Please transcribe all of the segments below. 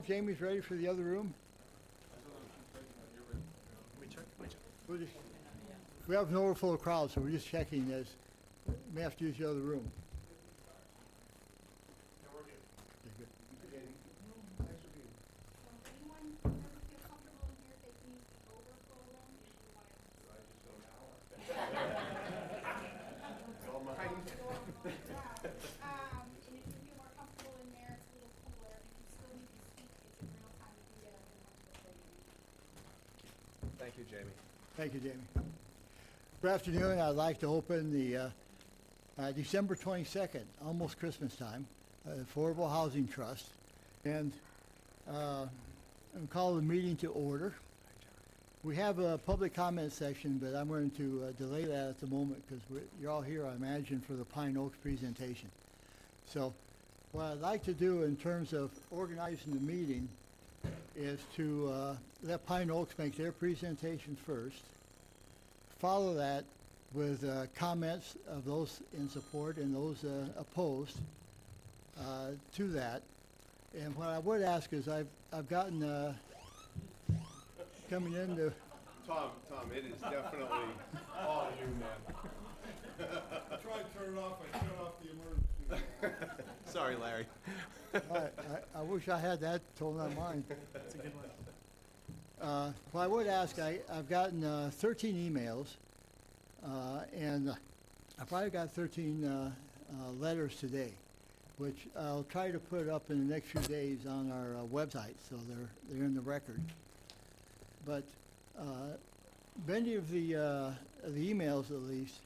Jamie's ready for the other room? We'll just- We have an overflow crowd, so we're just checking this. May have to use the other room. Okay, good. Anyone doesn't feel comfortable in here, they can use the overflow room if you want to. And if you feel more comfortable in there, it's a little cooler. If you still need to speak, it's in real time, you can get up and come to the podium. Thank you, Jamie. Thank you, Jamie. Good afternoon. I'd like to open the December 22nd, almost Christmas time, Affordable Housing Trust, and call the meeting to order. We have a public comment section, but I'm going to delay that at the moment because you're all here, I imagine, for the Pine Oaks presentation. So what I'd like to do in terms of organizing the meeting is to let Pine Oaks make their presentation first, follow that with comments of those in support and those opposed to that. And what I would ask is I've gotten coming into Tom, it is definitely all you, man. I tried to turn it off, I turned off the emergency. Sorry, Larry. I wish I had that told on mine. That's a good one. Well, I would ask, I've gotten 13 emails, and I probably got 13 letters today, which I'll try to put up in the next few days on our website, so they're in the record. But many of the emails, at least,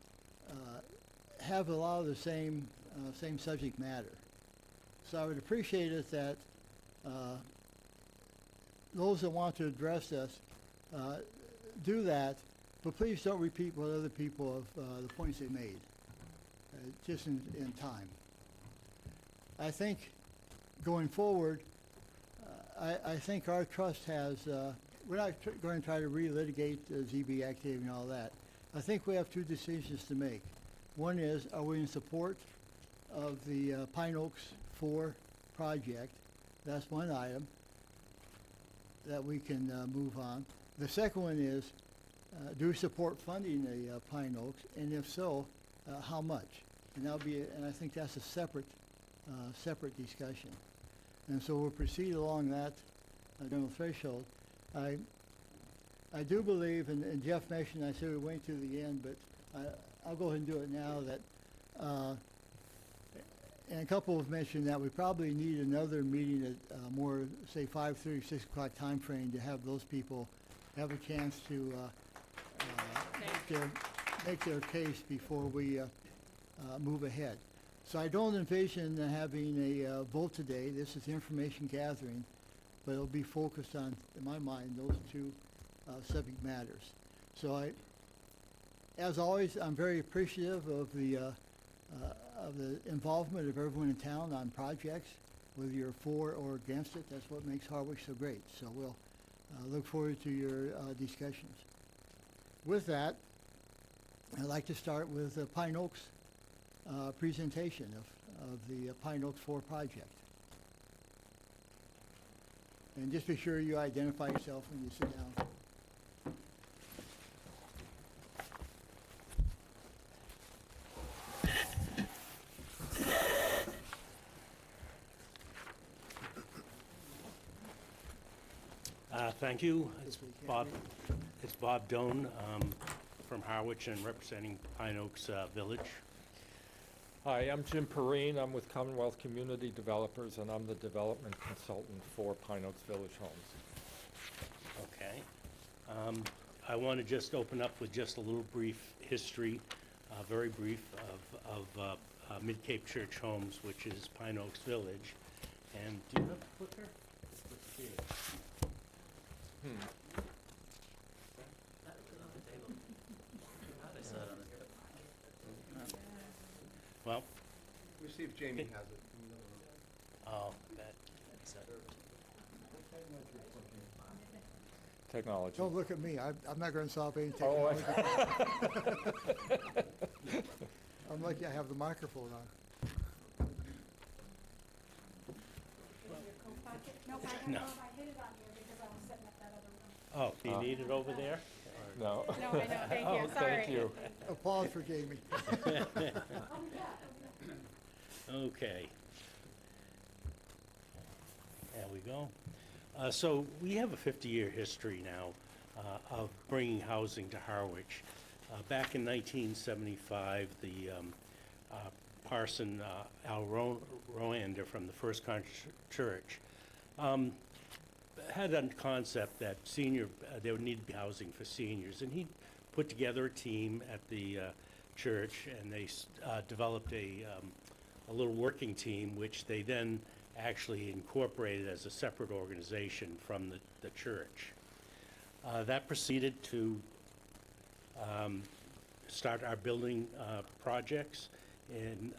have a lot of the same subject matter. So I would appreciate it that those that want to address this do that, but please don't repeat what other people have, the points they made, just in time. I think going forward, I think our trust has, we're not going to try to relitigate ZB activity and all that. I think we have two decisions to make. One is, are we in support of the Pine Oaks 4 project? That's one item that we can move on. The second one is, do we support funding the Pine Oaks? And if so, how much? And that'll be, and I think that's a separate discussion. And so we'll proceed along that general threshold. I do believe, and Jeff mentioned, I said we wait to the end, but I'll go ahead and do it now, that and a couple have mentioned that we probably need another meeting at more, say, 5:30, 6 o'clock time frame to have those people have a chance to make their case before we move ahead. So I don't envision having a vote today. This is information gathering, but it'll be focused on, in my mind, those two subject matters. So as always, I'm very appreciative of the involvement of everyone in town on projects, whether you're for or against it. That's what makes Harwich so great. So we'll look forward to your discussions. With that, I'd like to start with Pine Oaks presentation of the Pine Oaks 4 project. And just be sure you identify yourself when you sit down. Thank you. It's Bob Doan from Harwich and representing Pine Oaks Village. Hi, I'm Jim Perrine. I'm with Commonwealth Community Developers, and I'm the development consultant for Pine Oaks Village Homes. Okay. I want to just open up with just a little brief history, very brief, of Mid-Cape Church Homes, which is Pine Oaks Village. And do you have a clicker? Let's see it. Well, We'll see if Jamie has it. oh, that's Technology. Don't look at me. I'm not going to solve any Oh, technology. I'm lucky I have the microphone on. Your coat pocket? Nope, I don't No. know if I hid it on here because I was sitting at that other room. Oh, do you need it over there? No. No, I know, thank Oh, you, sorry. thank you. Applause for Jamie. Okay. There we go. So we have a 50-year history now of bringing housing to Harwich. Back in 1975, the parson Al Roander from the First Church had a concept that there would need to be housing for seniors, and he put together a team at the church, and they developed a little working team, which they then actually incorporated as a separate organization from the church. That proceeded to start our building projects. And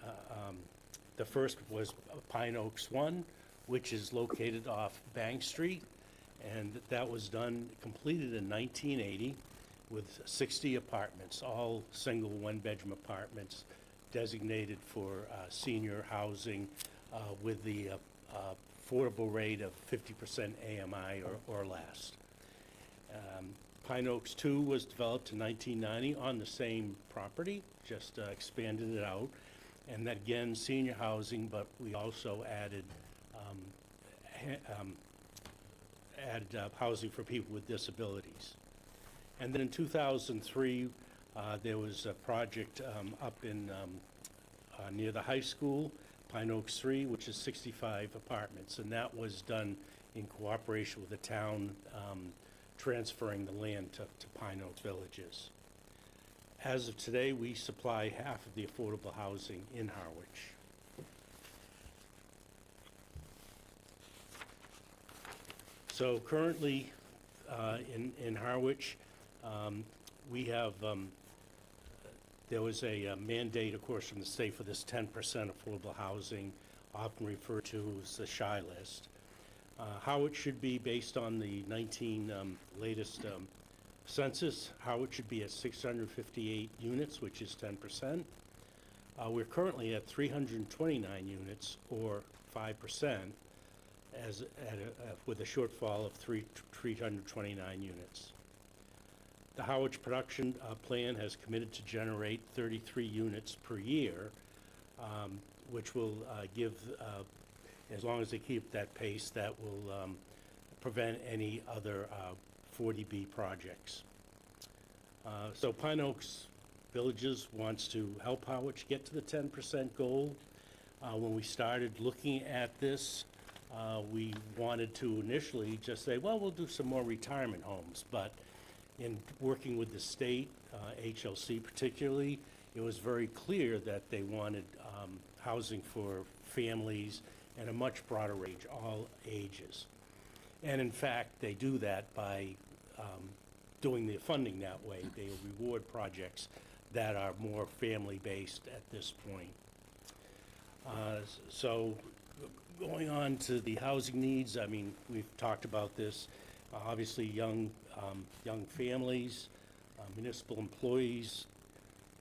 the first was Pine Oaks 1, which is located off Bank Street. And that was completed in 1980 with 60 apartments, all single one-bedroom apartments designated for senior housing with the affordable rate of 50% AMI or less. Pine Oaks 2 was developed in 1990 on the same property, just expanded it out. And that again, senior housing, but we also added housing for people with disabilities. And then in 2003, there was a project up in near the high school, Pine Oaks 3, which is 65 apartments, and that was done in cooperation with the town transferring the land to Pine Oaks Villages. As of today, we supply half of the affordable housing in Harwich. So currently, in Harwich, we have, there was a mandate, of course, from the state for this 10% affordable housing, often referred to as the SHI list. Harwich should be, based on the latest census, Harwich should be at 658 units, which is 10%. We're currently at 329 units, or 5%, with a shortfall of 329 units. The Harwich production plan has committed to generate 33 units per year, which will give, as long as they keep that pace, that will prevent any other 40B projects. So Pine Oaks Villages wants to help Harwich get to the 10% goal. When we started looking at this, we wanted to initially just say, well, we'll do some more retirement homes, but in working with the state, HLC particularly, it was very clear that they wanted housing for families and a much broader range, all ages. And in fact, they do that by doing the funding that way. They reward projects that are more family-based at this point. So going on to the housing needs, I mean, we've talked about this. Obviously, young families, municipal employees,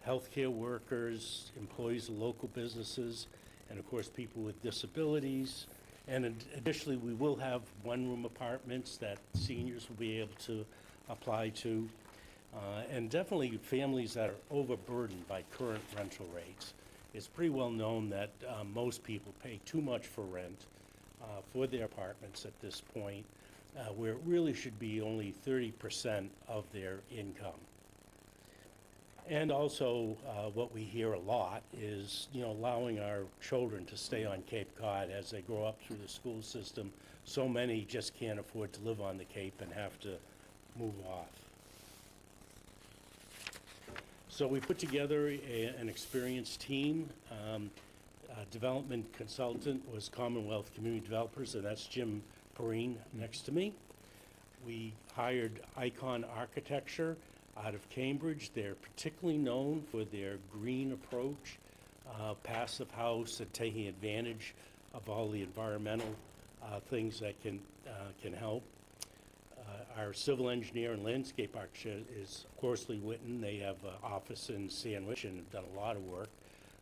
healthcare workers, employees of local businesses, and of course, people with disabilities. And additionally, we will have one-room apartments that seniors will be able to apply to. And definitely families that are overburdened by current rental rates. It's pretty well known that most people pay too much for rent for their apartments at this point, where it really should be only 30% of their income. And also, what we hear a lot is, allowing our children to stay on Cape Cod as they grow up through the school system. So many just can't afford to live on the Cape and have to move off. So we put together an experienced team. Development consultant was Commonwealth Community Developers, and that's Jim Perrine next to me. We hired Icon Architecture out of Cambridge. They're particularly known for their green approach, passive house, and taking advantage of all the environmental things that can help. Our civil engineer and landscape architect is Corsley Witten. They have an office in Sandwich and have done a lot of work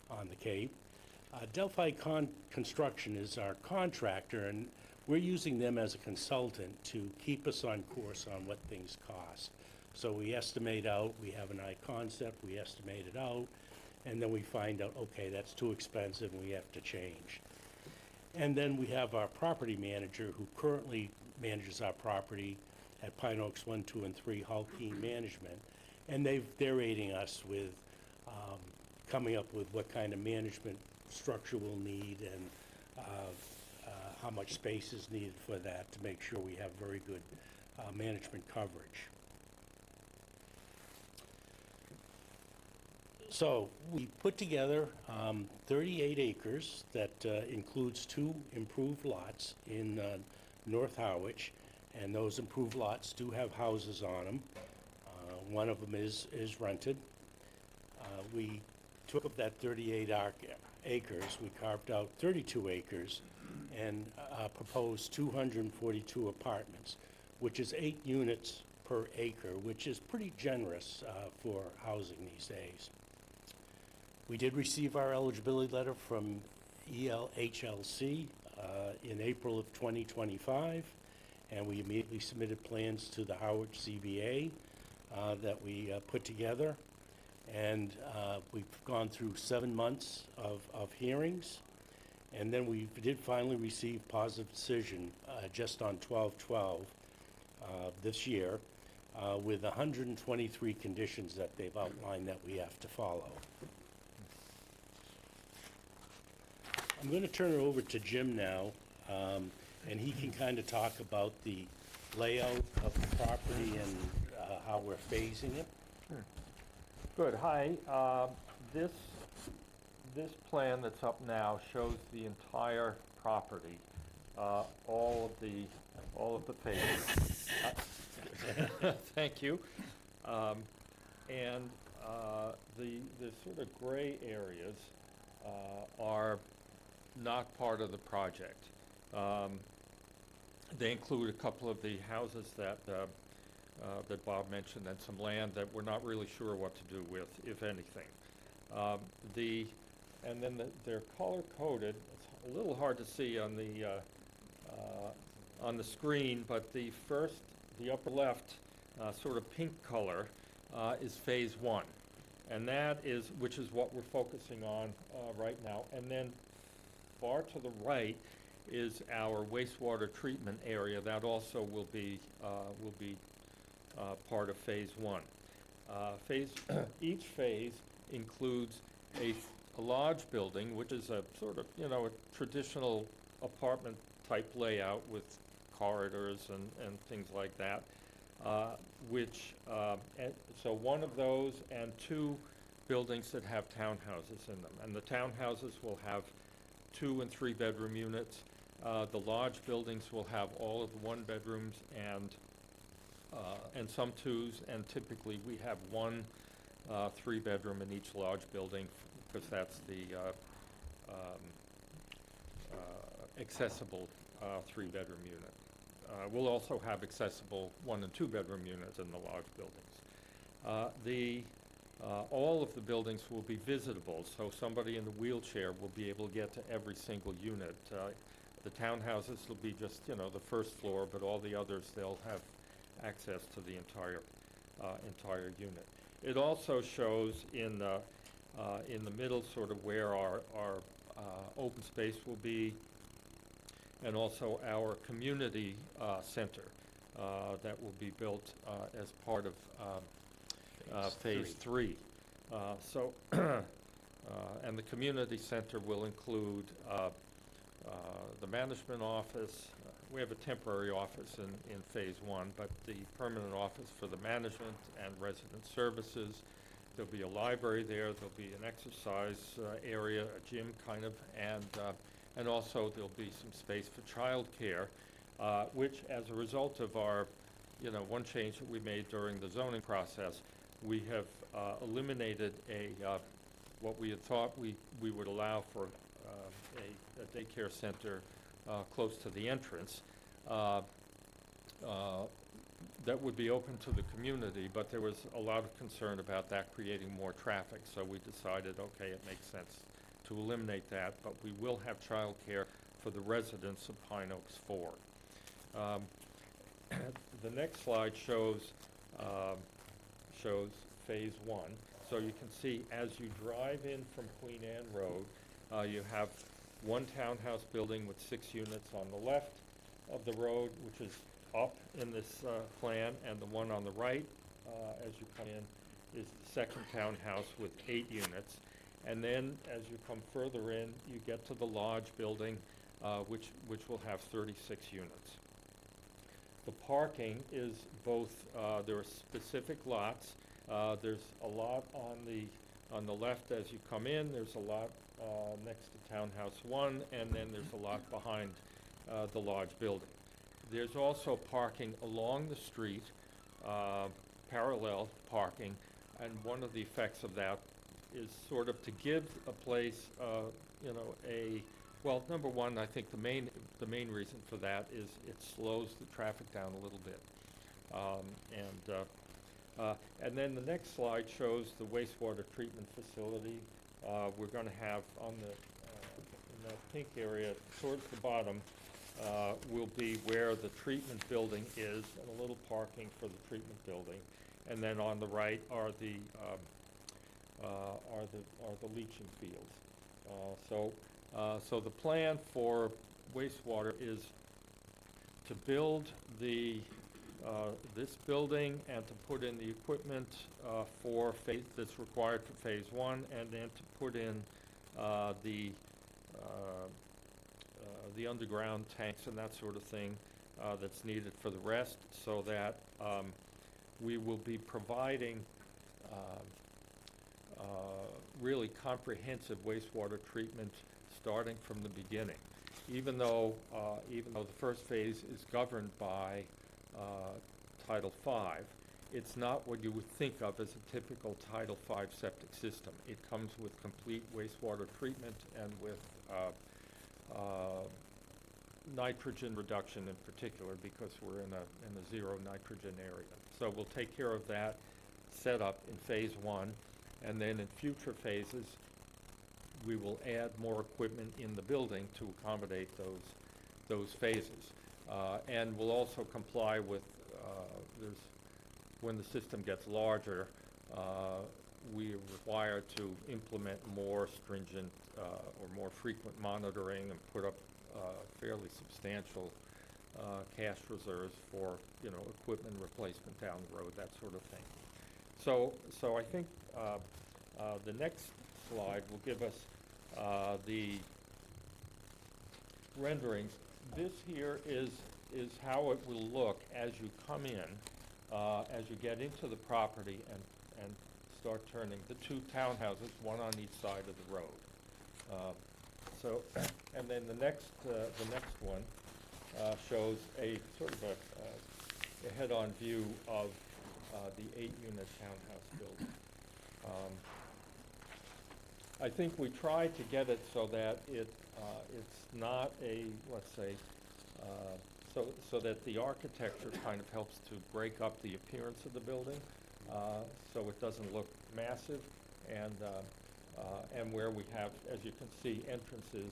on the Cape. Delphi Construction is our contractor, and we're using them as a consultant to keep us on course on what things cost. So we estimate out, we have an eye concept, we estimate it out, and then we find out, okay, that's too expensive and we have to change. And then we have our property manager who currently manages our property at Pine Oaks 1, 2, and 3 Hulkeen Management. And they're aiding us with coming up with what kind of management structure we'll need and how much space is needed for that to make sure we have very good management coverage. So we put together 38 acres that includes 2 improved lots in North Harwich, and those improved lots do have houses on them. One of them is rented. We took up that 38 acres, we carved out 32 acres and proposed 242 apartments, which is 8 units per acre, which is pretty generous for housing these days. We did receive our eligibility letter from ELHLC in April of 2025, and we immediately submitted plans to the Howard CBA that we put together. And we've gone through 7 months of hearings, and then we did finally receive positive decision just on 12/12 this year with 123 conditions that they've outlined that we have to follow. I'm going to turn it over to Jim now, and he can kind of talk about the layout of the property and how we're phasing it. Good, hi. This plan that's up now shows the entire property, all of the phases. Thank you. And the sort of gray areas are not part of the project. They include a couple of the houses that Bob mentioned, and some land that we're not really sure what to do with, if anything. And then they're color-coded. It's a little hard to see on the screen, but the upper left, sort of pink color, is Phase 1. And which is what we're focusing on right now. And then far to the right is our wastewater treatment area. That also will be part of Phase 1. Each phase includes a large building, which is a sort of, a traditional apartment type layout with corridors and things like that, so one of those and 2 buildings that have townhouses in them. And the townhouses will have 2 and 3 bedroom units. The large buildings will have all of the 1 bedrooms and some 2s, and typically we have 1 3 bedroom in each large building, because that's the accessible 3 bedroom unit. We'll also have accessible 1 and 2 bedroom units in the large buildings. All of the buildings will be visitable, so somebody in the wheelchair will be able to get to every single unit. The townhouses will be just, the first floor, but all the others, they'll have access to the entire unit. It also shows in the middle sort of where our open space will be, and also our community center that will be built as part of Phase 3. And the community center will include the management office. We have a temporary office in Phase 1, but the permanent office for the management and resident services. There'll be a library there. There'll be an exercise area, a gym kind of, and also there'll be some space for childcare, which, as a result of our, one change that we made during the zoning process, we have eliminated what we had thought we would allow for a daycare center close to the entrance that would be open to the community, but there was a lot of concern about that creating more traffic, so we decided, okay, it makes sense to eliminate that, but we will have childcare for the residents of Pine Oaks 4. The next slide shows Phase 1. So you can see as you drive in from Queen Anne Road, you have one townhouse building with 6 units on the left of the road, which is up in this plan, and the one on the right, as you come in, is the second townhouse with 8 units. And then as you come further in, you get to the lodge building, which will have 36 units. The parking is both, there are specific lots. There's a lot on the left as you come in. There's a lot next to Townhouse 1, and then there's a lot behind the lodge building. There's also parking along the street, parallel parking, and one of the effects of that is sort of to give a place, well, number one, I think the main reason for that is it slows the traffic down a little bit. And then the next slide shows the wastewater treatment facility. We're going to have on in that pink area towards the bottom will be where the treatment building is, and a little parking for the treatment building. And then on the right are the leaching fields. So the plan for wastewater is to build this building and to put in the equipment for phase that's required for Phase 1, and then to put in the underground tanks and that sort of thing that's needed for the rest, so that we will be providing really comprehensive wastewater treatment starting from the beginning. Even though the first phase is governed by Title V, it's not what you would think of as a typical Title V septic system. It comes with complete wastewater treatment and with nitrogen reduction in particular, because we're in a zero nitrogen area. So we'll take care of that setup in Phase 1, and then in future phases we will add more equipment in the building to accommodate those phases. And we'll also comply with, when the system gets larger, we are required to implement more stringent or more frequent monitoring and put up fairly substantial cash reserves for, equipment replacement down the road, that sort of thing. So I think the next slide will give us the renderings. This here is how it will look as you come in, as you get into the property and start turning the 2 townhouses, one on each side of the road. And then the next one shows a sort of a head-on view of the 8-unit townhouse building. I think we tried to get it so that it's not a, let's say, so that the architecture kind of helps to break up the appearance of the building, so it doesn't look massive, and where we have, as you can see, entrances,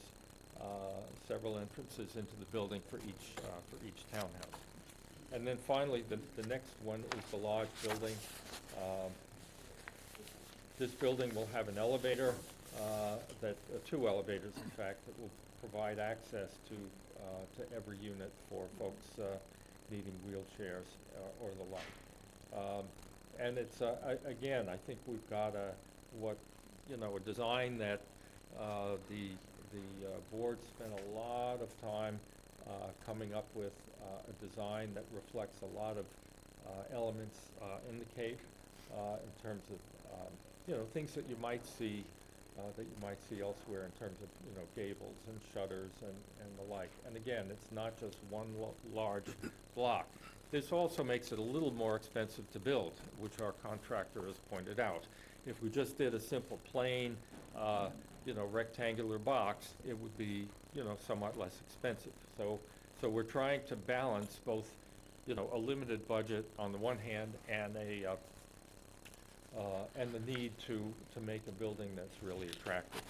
several entrances into the building for each townhouse. And then finally, the next one is the lodge building. This building will have an elevator, 2 elevators, in fact, that will provide access to every unit for folks needing wheelchairs or the like. And it's again, I think we've got a design that the board spent a lot of time coming up with a design that reflects a lot of elements in the Cape in terms of things that you might see elsewhere in terms of gables and shutters and the like. And again, it's not just one large block. This also makes it a little more expensive to build, which our contractor has pointed out. If we just did a simple plain rectangular box, it would be somewhat less expensive. So we're trying to balance both a limited budget on the one hand and the need to make a building that's really attractive.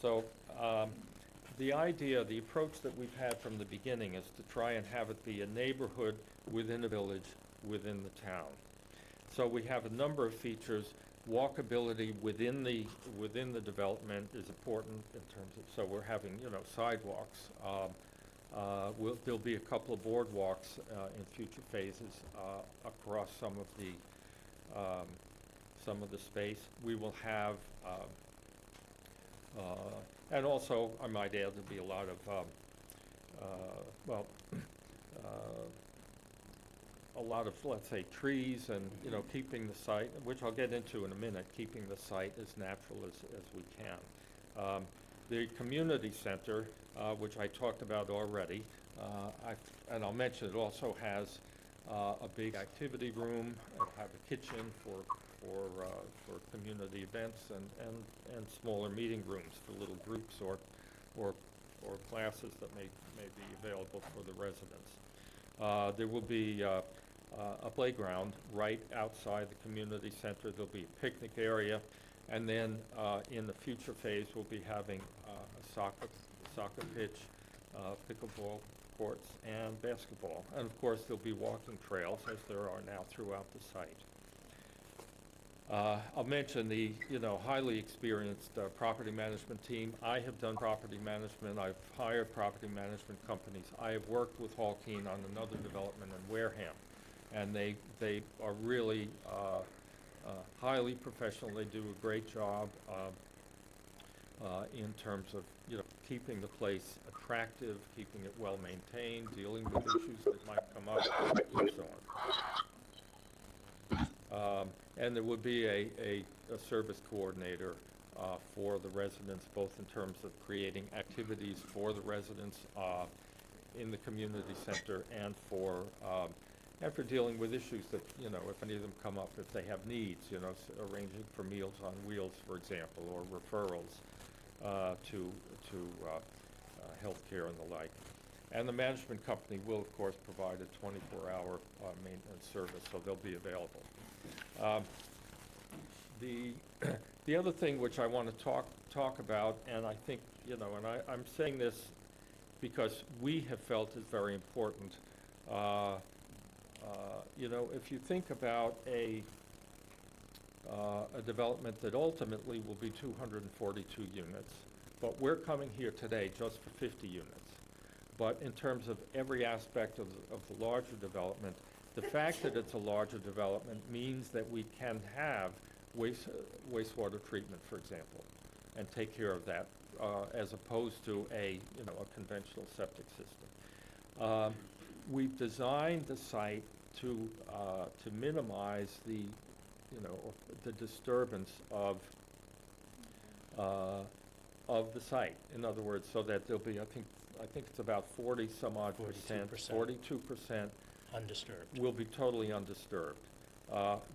So The idea, the approach that we've had from the beginning is to try and have it be a neighborhood within a village, within the town. So we have a number of features. Walkability within the development is important in terms of, so we're having, sidewalks. There'll be a couple of boardwalks in future phases across some of the space. We will have, and also I might add, there'll be a lot of, a lot of, let's say, trees and, keeping the site, which I'll get into in a minute, keeping the site as natural as we can. The community center, which I talked about already, and I'll mention it also has a big activity room, it'll have a kitchen for community events and smaller meeting rooms for little groups or classes that may be available for the residents. There will be a playground right outside the community center. There'll be a picnic area, and then in the future phase we'll be having a soccer pitch, pickleball courts, and basketball. And of course there'll be walking trails, as there are now throughout the site. I'll mention the highly experienced property management team. I have done property management. I've hired property management companies. I have worked with Hall Keene on another development in Wareham, and they are really highly professional. They do a great job in terms of keeping the place attractive, keeping it well maintained, dealing with issues that might come up, and so on. And there would be a service coordinator for the residents, both in terms of creating activities for the residents in the community center and for dealing with issues that, if any of them come up, if they have needs, arranging for Meals on Wheels, for example, or referrals to healthcare and the like. And the management company will, of course, provide a 24-hour maintenance service, so they'll be available. The other thing which I want to talk about, and I think, and I'm saying this because we have felt is very important. If you think about a development that ultimately will be 242 units, but we're coming here today just for 50 units. But in terms of every aspect of the larger development, the fact that it's a larger development means that we can have wastewater treatment, for example, and take care of that, as opposed to a conventional septic system. We've designed the site to minimize the disturbance of the site. In other words, so that there'll be, I think it's about 42% Undisturbed. will be totally undisturbed.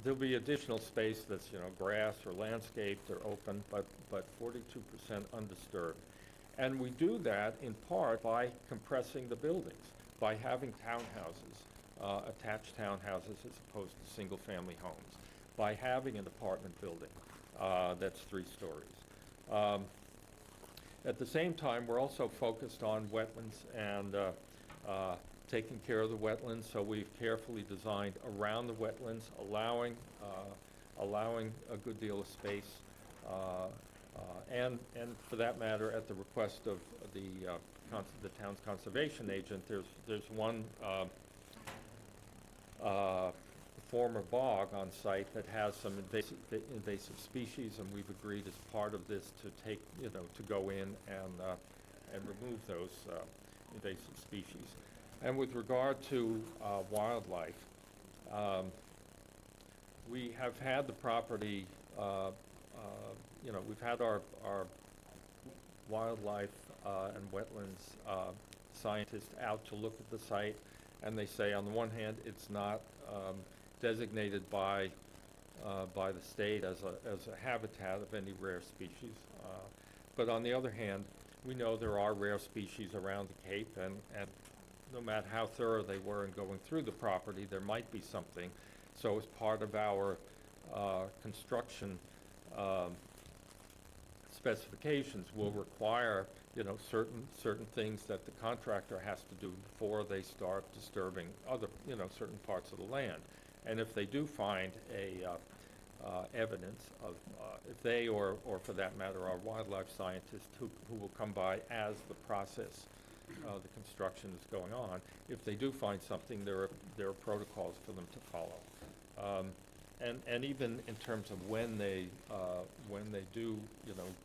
There'll be additional space that's, grass or landscaped or open, but 42% undisturbed. And we do that in part by compressing the buildings, by having townhouses, attached townhouses as opposed to single-family homes, by having an apartment building that's 3 stories. At the same time, we're also focused on wetlands and taking care of the wetlands, so we've carefully designed around the wetlands, allowing a good deal of space, and for that matter, at the request of the town's conservation agent, there's one former bog on site that has some invasive species, and we've agreed as part of this to take, to go in and remove those invasive species. And with regard to wildlife, we have had the property, we've had our wildlife and wetlands scientists out to look at the site, and they say on the one hand it's not designated by the state as a habitat of any rare species, but on the other hand we know there are rare species around the Cape, and no matter how thorough they were in going through the property, there might be something. So as part of our construction specifications will require, certain things that the contractor has to do before they start disturbing other, certain parts of the land. And if they do find evidence of, if they, or for that matter, our wildlife scientists who will come by as the process, the construction is going on, if they do find something, there are protocols for them to follow. And even in terms of when they do,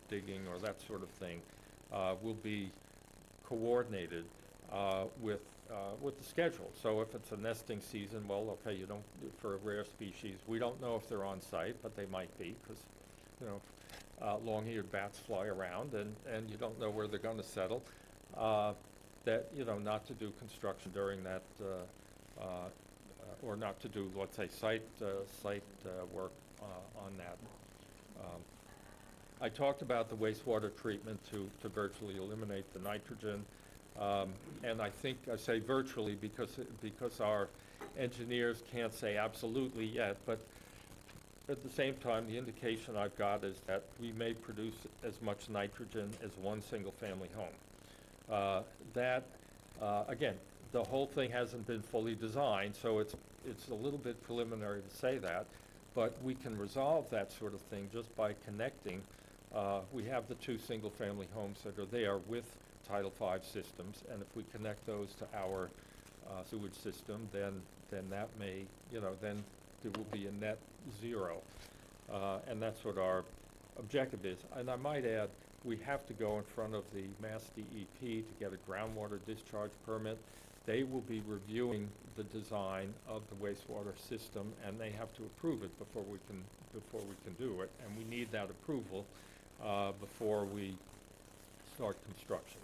digging or that sort of thing, will be coordinated with the schedule. So if it's a nesting season, well, okay, for a rare species, we don't know if they're on site, but they might be, because, long-eared bats fly around, and you don't know where they're gonna settle. That, not to do construction during that, or not to do, let's say, site work on that. I talked about the wastewater treatment to virtually eliminate the nitrogen. And I think I say virtually because our engineers can't say absolutely yet, but at the same time, the indication I've got is that we may produce as much nitrogen as one single-family home. Again, the whole thing hasn't been fully designed, so it's a little bit preliminary to say that, but we can resolve that sort of thing just by connecting. We have the 2 single-family homes that are there with Title V systems, and if we connect those to our sewage system, then that may, then there will be a net zero. And that's what our objective is. And I might add, we have to go in front of the Mass DEP to get a groundwater discharge permit. They will be reviewing the design of the wastewater system, and they have to approve it before we can do it. And we need that approval before we start construction.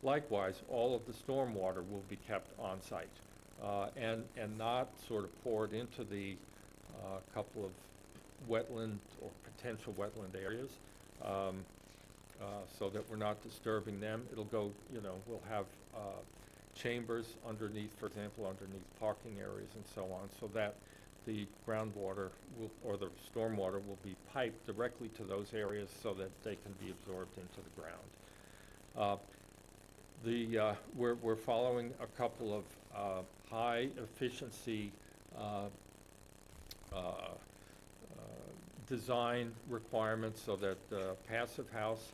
Likewise, all of the stormwater will be kept on site and not sort of poured into the couple of wetland or potential wetland areas, so that we're not disturbing them. It'll go, we'll have chambers underneath, for example, underneath parking areas and so on, so that the groundwater or the stormwater will be piped directly to those areas so that they can be absorbed into the ground. We're following a couple of high efficiency design requirements, so that passive house,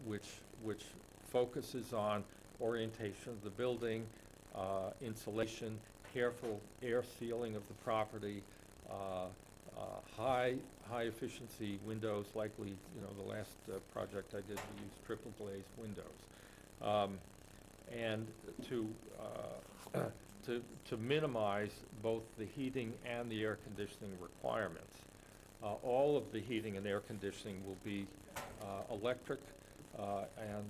which focuses on orientation of the building, insulation, careful air sealing of the property, high efficiency windows. Likely, the last project I did, we used triple glazed windows, and to minimize both the heating and the air conditioning requirements. All of the heating and air conditioning will be electric and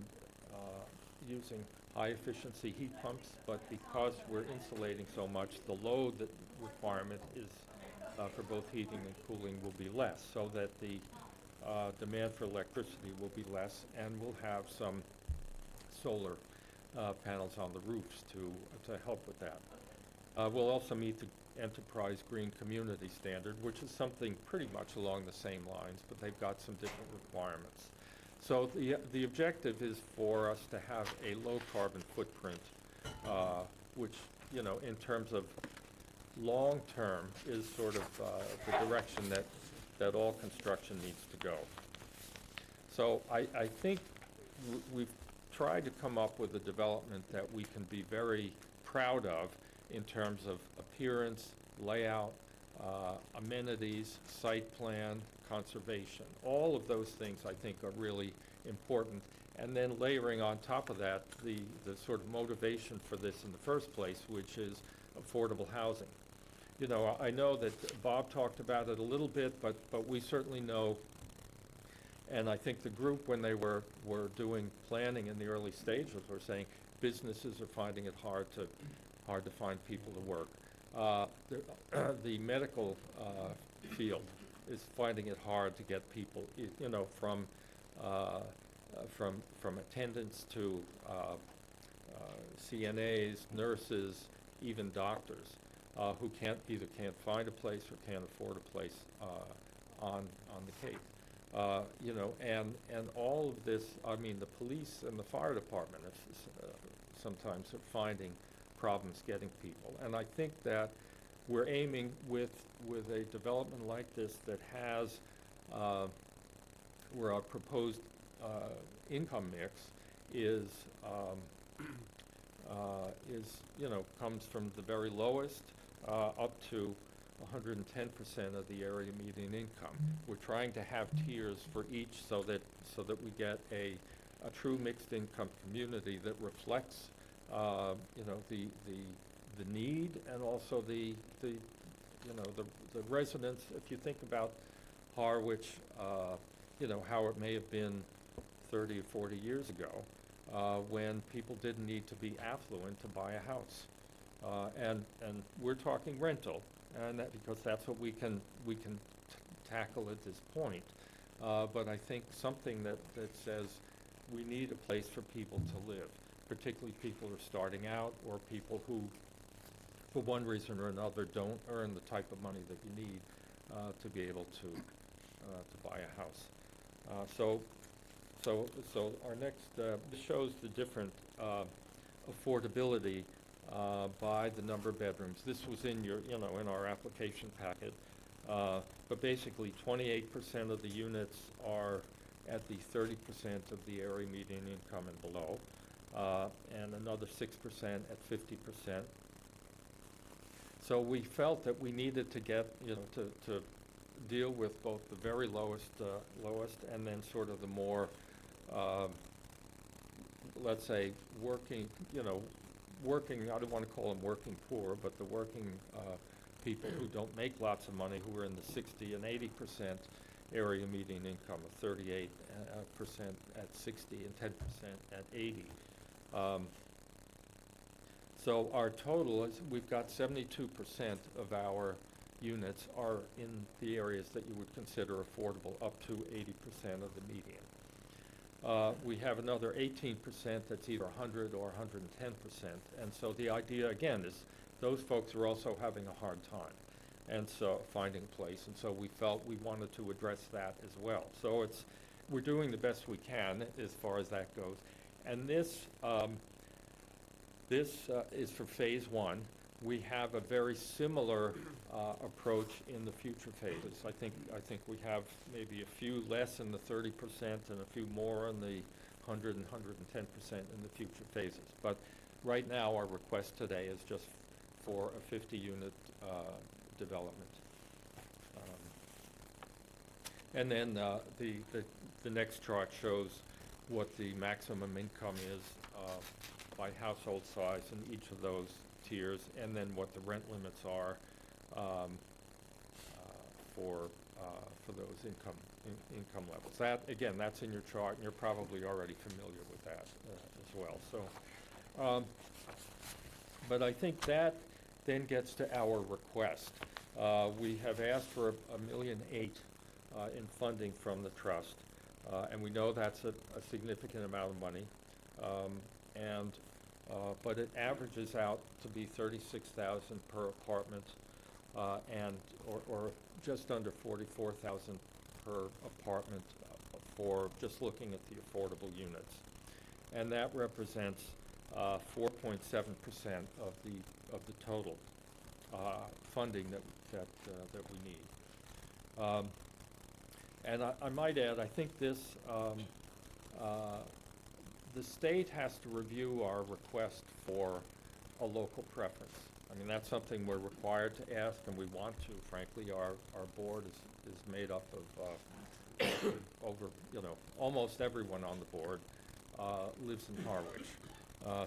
using high efficiency heat pumps, but because we're insulating so much, the load requirement is for both heating and cooling will be less, so that the demand for electricity will be less, and we'll have some solar panels on the roofs to help with that. We'll also meet the Enterprise Green Community Standard, which is something pretty much along the same lines, but they've got some different requirements. So the objective is for us to have a low carbon footprint, which, in terms of long term is sort of the direction that all construction needs to go. So I think we've tried to come up with a development that we can be very proud of in terms of appearance, layout, amenities, site plan, conservation. All of those things I think are really important. And then layering on top of that the sort of motivation for this in the first place, which is affordable housing. I know that Bob talked about it a little bit, but we certainly know, and I think the group, when they were doing planning in the early stages, were saying businesses are finding it hard to find people to work. The medical field is finding it hard to get people, from attendants to CNAs, nurses, even doctors, who either can't find a place or can't afford a place on the Cape. You know, and all of this, I mean, the police and the fire department sometimes are finding problems getting people. And I think that we're aiming with a development like this that has, where our proposed income mix is, you know, comes from the very lowest up to 110% of the area median income. We're trying to have tiers for each so that we get a true mixed income community that reflects, you know, the need and also the you know, the residents. If you think about Harwich, you know, how it may have been 30 or 40 years ago, when people didn't need to be affluent to buy a house. And we're talking rental, and that because that's what we can tackle at this point. But I think something that says we need a place for people to live, particularly people who are starting out or people who, for one reason or another, don't earn the type of money that you need to be able to buy a house. So our next, this shows the different affordability by the number of bedrooms. This was in your, you know, in our application packet. But basically 28% of the units are at the 30% of the area median income and below, and another 6% at 50%. So we felt that we needed to get, you know, to deal with both the very lowest and then sort of the more, let's say, working, you know, I don't want to call them working poor, but the working people who don't make lots of money, who are in the 60 and 80% area median income, of 38% at 60 and 10% at 80. So our total is, we've got 72% of our units are in the areas that you would consider affordable, up to 80% of the median. We have another 18% that's either 100 or 110%. And so the idea, again, is those folks are also having a hard time, and so finding a place. And so we felt we wanted to address that as well. So we're doing the best we can as far as that goes. And this is for phase one. We have a very similar approach in the future phases. I think we have maybe a few less in the 30% and a few more in the 100 and 110% in the future phases. But right now, our request today is just for a 50-unit development. And then the next chart shows what the maximum income is by household size in each of those tiers, and then what the rent limits are for those income levels. That, again, that's in your chart, and you're probably already familiar with that as well. So, but I think that then gets to our request. We have asked for $1.8 million in funding from the trust, and we know that's a significant amount of money. But it averages out to be $36,000 per apartment, or just under $44,000 per apartment for just looking at the affordable units, and that represents 4.7% of the total funding that we need. And I might add, I think this. The state has to review our request for a local preference. I mean, that's something we're required to ask, and we want to. Frankly, our board is made up of over, you know, almost everyone on the board lives in Harwich.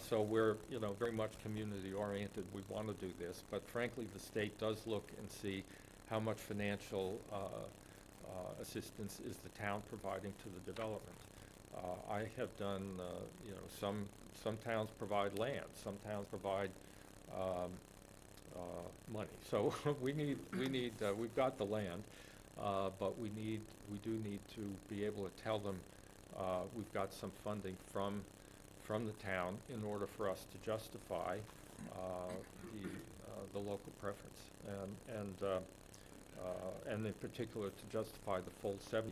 So we're, you know, very much community oriented. We want to do this, but frankly, the state does look and see how much financial assistance is the town providing to the development. I have done, you know, some towns provide land, some towns provide money. So we've got the land, but we do need to be able to tell them we've got some funding from the town in order for us to justify the local preference. and in particular to justify the full 70%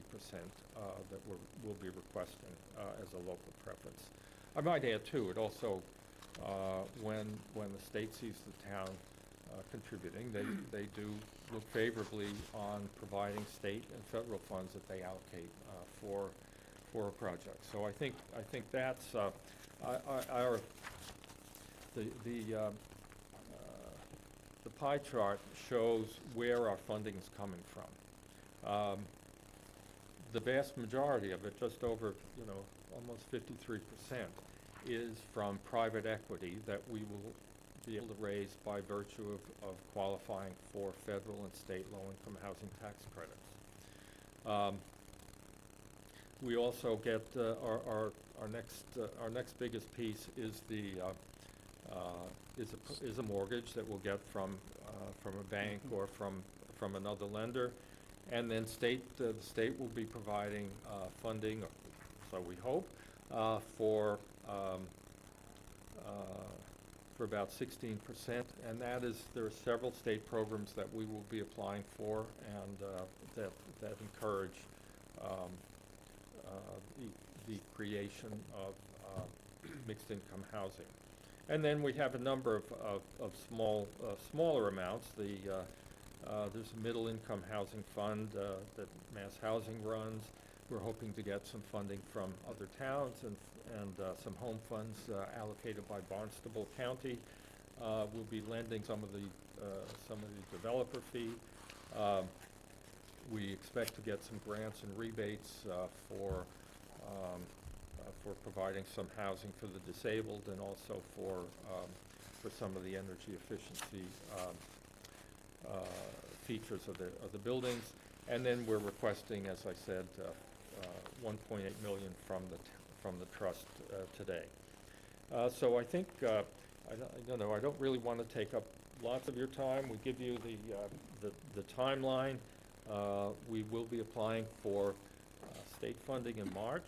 that we'll be requesting as a local preference. I might add too, it also, when the state sees the town contributing, they do look favorably on providing state and federal funds that they allocate for a project. So I think that's the pie chart shows where our funding is coming from. The vast majority of it, just over, almost 53%, is from private equity that we will be able to raise by virtue of qualifying for federal and state low-income housing tax credits. We also get our next biggest piece is a mortgage that we'll get from a bank or from another lender, and then the state will be providing funding, so we hope, for about 16%, and there are several state programs that we will be applying for, and that encourage the creation of mixed income housing. And then we have a number of smaller amounts. There's a middle income housing fund that Mass Housing runs. We're hoping to get some funding from other towns and some home funds allocated by Barnstable County. We'll be lending some of the developer fee. We expect to get some grants and rebates for providing some housing for the disabled, and also for some of the energy efficiency features of the buildings. And then we're requesting, as I said, 1.8 million from the trust today. So I think I don't really want to take up lots of your time. We give you the timeline. We will be applying for state funding in March.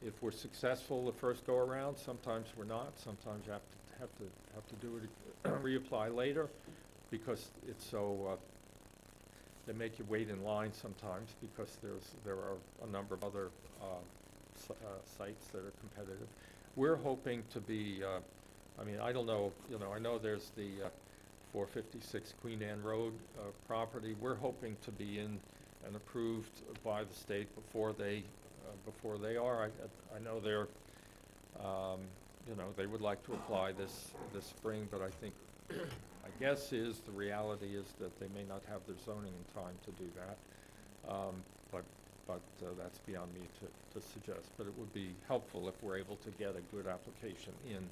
If we're successful the first go around, sometimes we're not. Sometimes you have to do it reapply later, because it's so they make you wait in line sometimes, because there are a number of other sites that are competitive. We're hoping to be. I don't know. I know there's the 456 Queen Anne Road property. We're hoping to be in and approved by the state before they are. I know they're, they would like to apply this spring, but I think, I guess the reality is that they may not have their zoning in time to do that. But that's beyond me to suggest. But it would be helpful if we're able to get a good application in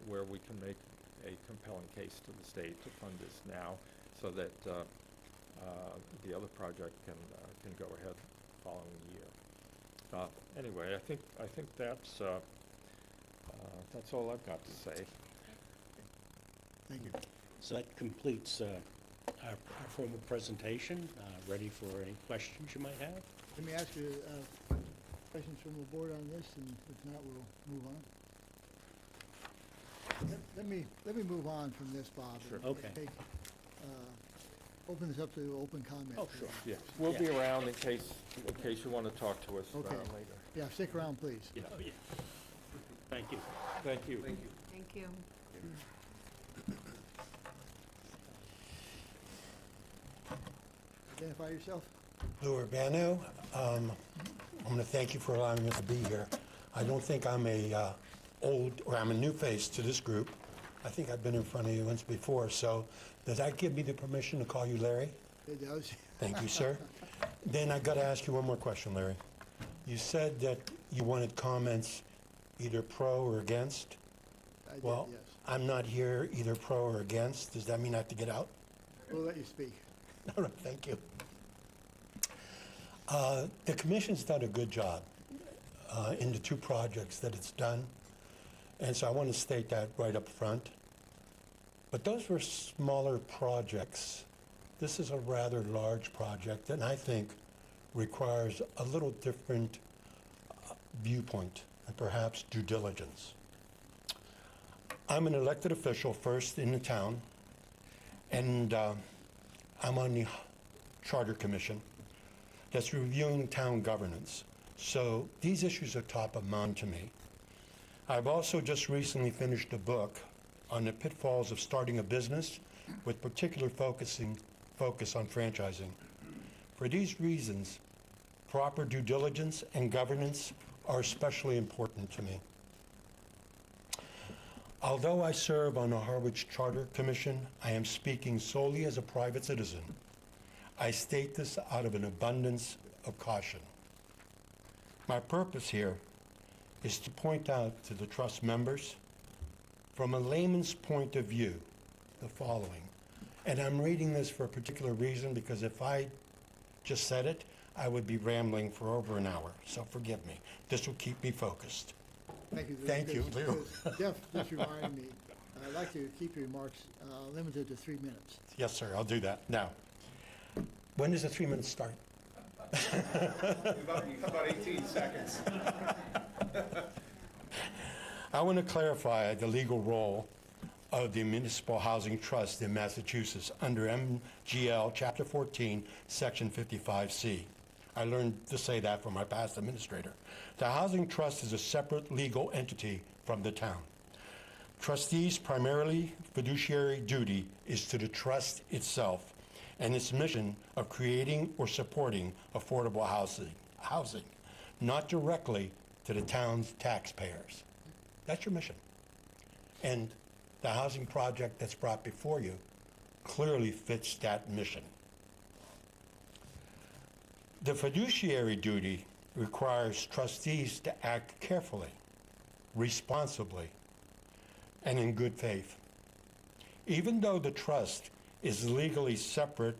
where we can make a compelling case to the state to fund this now, so that the other project can go ahead following year. Anyway, I think that's all I've got to say. Thank you. So that completes our formal presentation. Ready for any questions you might have? Let me ask you questions from the board on this, and if not, we'll move on. Let me move on from this, Bob. Sure. and Okay. Open this up to open comment. Oh, sure. Yes, we'll be Yeah. around in case you want to talk to us Okay. later. Yeah, stick around, please. Yeah. Oh, yeah. Thank you. Thank you. Thank you. Identify yourself. Lou Urbano. I'm going to thank you for allowing me to be here. I don't think I'm I'm a new face to this group. I think I've been in front of you once before, so does that give me the permission to call you Larry? It does. Thank you, sir. Then I got to ask you one more question, Larry. You said that you wanted comments either pro or against. I did, Well, yes. I'm not here either pro or against. Does that mean I have to get out? We'll let you speak. All right, thank you. The commission's done a good job in the two projects that it's done, and so I want to state that right up front. But those were smaller projects. This is a rather large project, and I think requires a little different viewpoint and perhaps due diligence. I'm an elected official first in the town, and I'm on the Charter Commission that's reviewing town governance. So these issues are top of mind to me. I've also just recently finished a book on the pitfalls of starting a business with particular focus on franchising. For these reasons, proper due diligence and governance are especially important to me. Although I serve on the Harwich Charter Commission, I am speaking solely as a private citizen. I state this out of an abundance of caution. My purpose here is to point out to the trust members, from a layman's point of view, the following. And I'm reading this for a particular reason, because if I just said it, I would be rambling for over an hour. So forgive me. This will keep me focused. Thank you. Thank you, Lou. Jeff just reminded me, I'd like to keep your remarks limited to 3 minutes. Yes, sir, I'll do that. Now, when does the 3 minutes start? You've got 18 seconds. I want to clarify the legal role of the Municipal Housing Trust in Massachusetts under MGL Chapter 14, Section 55C. I learned to say that from my past administrator. The Housing Trust is a separate legal entity from the town. Trustees' primarily fiduciary duty is to the trust itself and its mission of creating or supporting affordable housing, not directly to the town's taxpayers. That's your mission. And the housing project that's brought before you clearly fits that mission. The fiduciary duty requires trustees to act carefully, responsibly, and in good faith. Even though the trust is legally separate,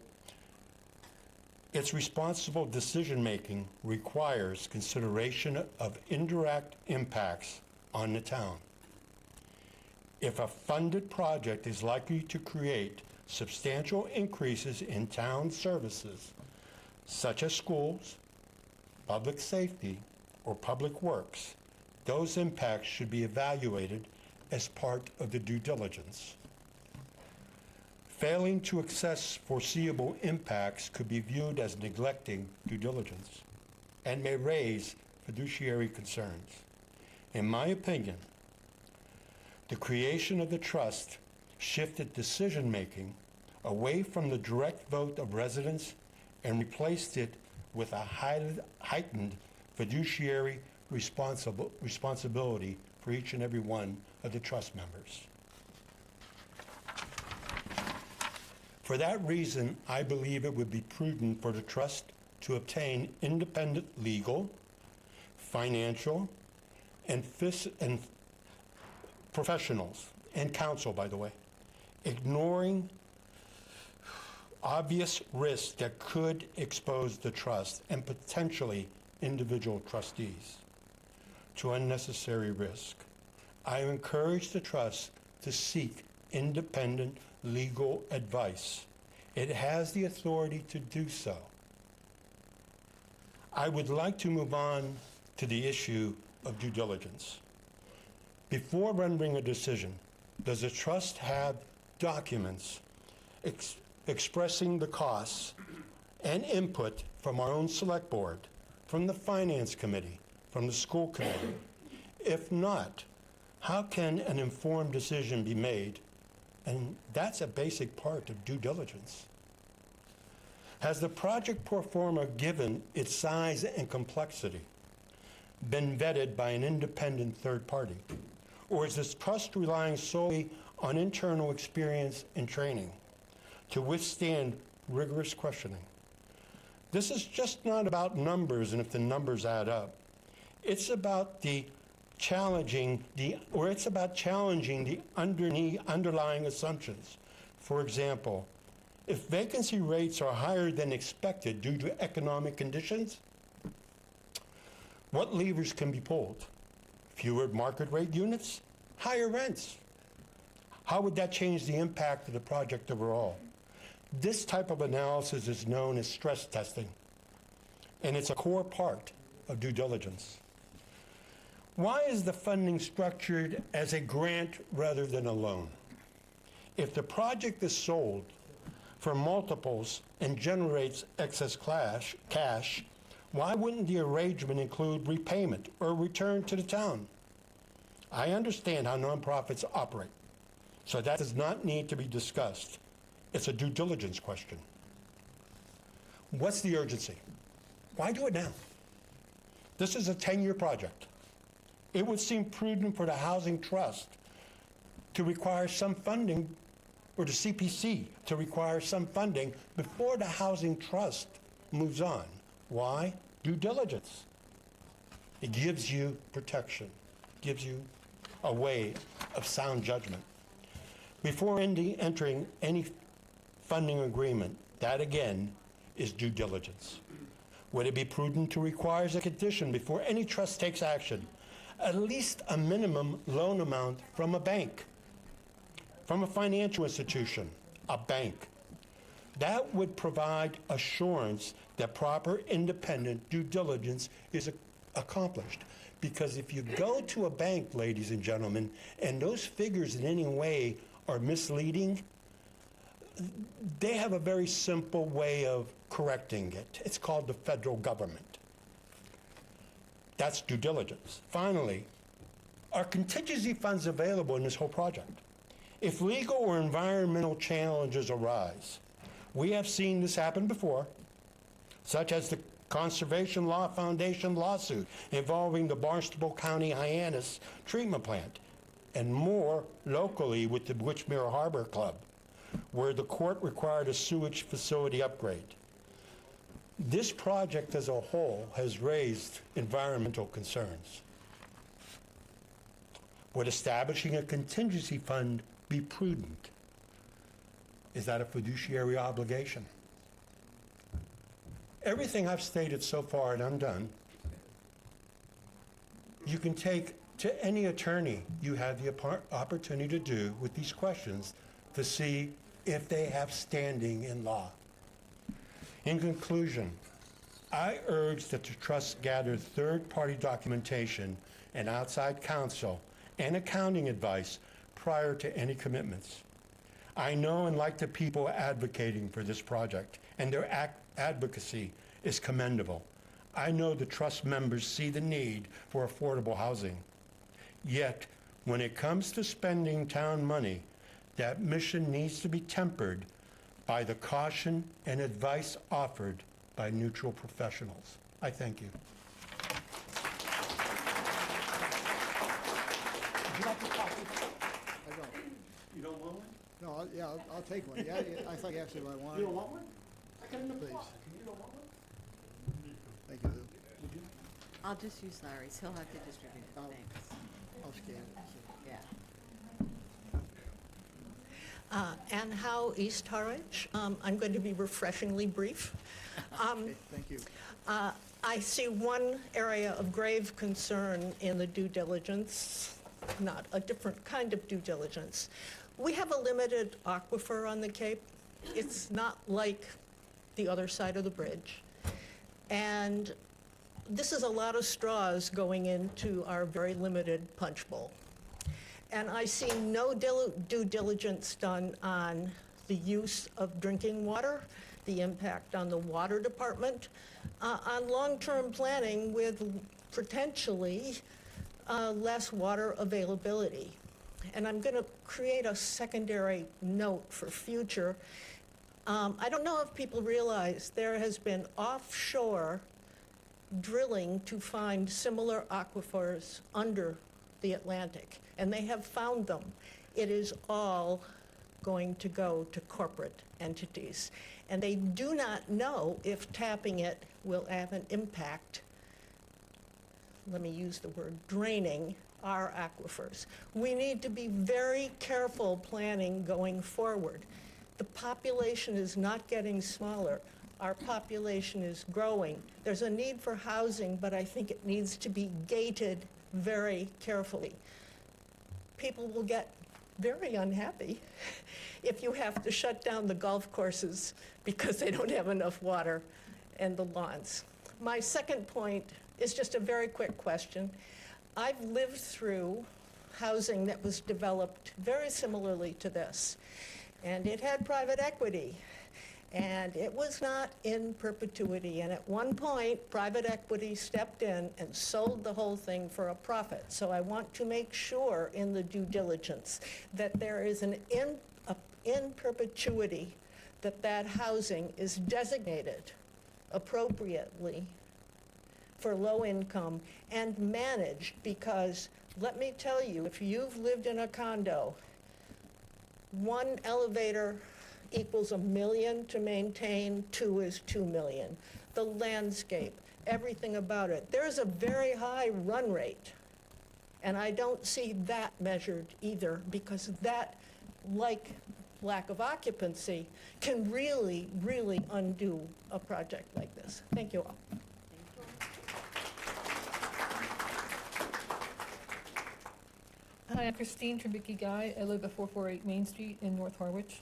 its responsible decision-making requires consideration of indirect impacts on the town. If a funded project is likely to create substantial increases in town services, such as schools, public safety, or public works, those impacts should be evaluated as part of the due diligence. Failing to assess foreseeable impacts could be viewed as neglecting due diligence and may raise fiduciary concerns. In my opinion, the creation of the trust shifted decision-making away from the direct vote of residents and replaced it with a heightened fiduciary responsibility for each and every one of the trust members. For that reason, I believe it would be prudent for the trust to obtain independent legal, financial, and professionals, and counsel, by the way, ignoring obvious risks that could expose the trust and potentially individual trustees to unnecessary risk. I encourage the trust to seek independent legal advice. It has the authority to do so. I would like to move on to the issue of due diligence. Before rendering a decision, does the trust have documents expressing the costs and input from our own select board, from the finance committee, from the school committee? If not, how can an informed decision be made? And that's a basic part of due diligence. Has the project pro forma, given its size and complexity, been vetted by an independent third party? Or is this trust relying solely on internal experience and training to withstand rigorous questioning? This is just not about numbers and if the numbers add up. It's about challenging the underlying assumptions. For example, if vacancy rates are higher than expected due to economic conditions, what levers can be pulled? Fewer market rate units? Higher rents? How would that change the impact of the project overall? This type of analysis is known as stress testing, and it's a core part of due diligence. Why is the funding structured as a grant rather than a loan? If the project is sold for multiples and generates excess cash, why wouldn't the arrangement include repayment or return to the town? I understand how nonprofits operate, so that does not need to be discussed. It's a due diligence question. What's the urgency? Why do it now? This is a 10-year project. It would seem prudent for the Housing Trust to require some funding, or the CPC to require some funding before the Housing Trust moves on. Why? Due diligence. It gives you protection, gives you a way of sound judgment. Before entering any funding agreement, that again is due diligence. Would it be prudent to require as a condition before any trust takes action, at least a minimum loan amount from a bank, from a financial institution, a bank? That would provide assurance that proper independent due diligence is accomplished. Because if you go to a bank, ladies and gentlemen, and those figures in any way are misleading, they have a very simple way of correcting it. It's called the federal government. That's due diligence. Finally, are contingency funds available in this whole project? If legal or environmental challenges arise, we have seen this happen before, such as the Conservation Law Foundation lawsuit involving the Barnstable County Hyannis treatment plant, and more locally with the Witchmere Harbor Club, where the court required a sewage facility upgrade. This project as a whole has raised environmental concerns. Would establishing a contingency fund be prudent? Is that a fiduciary obligation? Everything I've stated so far, and I'm done, you can take to any attorney you have the opportunity to do with these questions to see if they have standing in law. In conclusion, I urge that the trust gather third-party documentation and outside counsel and accounting advice prior to any commitments. I know and like the people advocating for this project, and their advocacy is commendable. I know the trust members see the need for affordable housing. Yet, when it comes to spending town money, that mission needs to be tempered by the caution and advice offered by neutral professionals. I thank you. Would you like a copy? I don't. You don't want one? No, yeah, I'll take one. Yeah, I thought you asked if I wanted. You don't want one? I got it in the Please. pocket. You don't want one? Thank you, Lou. I'll just use Larry's, he'll have to distribute it, Oh. thanks. I'll scan it. Yeah. Ann Howe, East Harwich. I'm going to be refreshingly brief. Okay, thank you. I see one area of grave concern in the due diligence, not a different kind of due diligence. We have a limited aquifer on the Cape. It's not like the other side of the bridge. And this is a lot of straws going into our very limited punch bowl. And I see no due diligence done on the use of drinking water, the impact on the water department, on long-term planning with potentially less water availability. And I'm going to create a secondary note for future. I don't know if people realize there has been offshore drilling to find similar aquifers under the Atlantic, and they have found them. It is all going to go to corporate entities, and they do not know if tapping it will have an impact, let me use the word draining, our aquifers. We need to be very careful planning going forward. The population is not getting smaller. Our population is growing. There's a need for housing, but I think it needs to be gated very carefully. People will get very unhappy if you have to shut down the golf courses because they don't have enough water and the lawns. My second point is just a very quick question. I've lived through housing that was developed very similarly to this. and it had private equity. And it was not in perpetuity. And at one point, private equity stepped in and sold the whole thing for a profit. So I want to make sure in the due diligence that there is an in perpetuity, that that housing is designated appropriately for low income and managed, because let me tell you, if you've lived in a condo, one elevator equals $1 million to maintain, 2 is $2 million. The landscape, everything about it. There's a very high run rate, and I don't see that measured either, because that, like lack of occupancy, can really, really undo a project like this. Thank you all. Hi, I'm Christine Trubicki Guy. I live at 448 Main Street in North Harwich.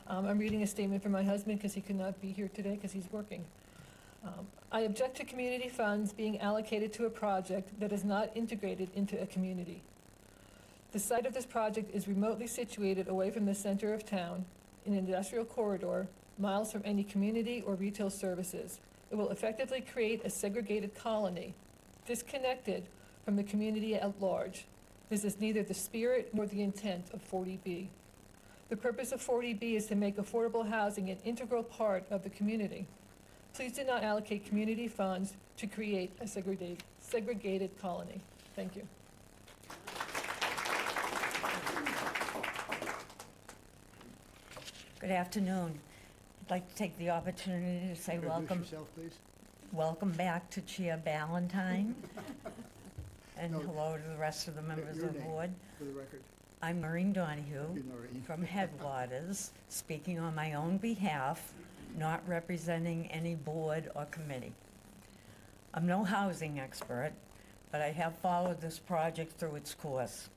I'm reading a statement from my husband because he could not be here today because he's working. I object to community funds being allocated to a project that is not integrated into a community. The site of this project is remotely situated away from the center of town, in an industrial corridor, miles from any community or retail services. It will effectively create a segregated colony, disconnected from the community at large. This is neither the spirit nor the intent of 40B. The purpose of 40B is to make affordable housing an integral part of the community. Please do not allocate community funds to create a segregated colony. Thank you. Good afternoon. I'd like to take the opportunity to say Introduce yourself, please. welcome back to Chair Ballantyne, and No, hello to the rest of the members your of the name. board. For the record. I'm Maureen Donahue Good, Noreen. from Headwaters, speaking on my own behalf, not representing any board or committee. I'm no housing expert, but I have followed this project through its course.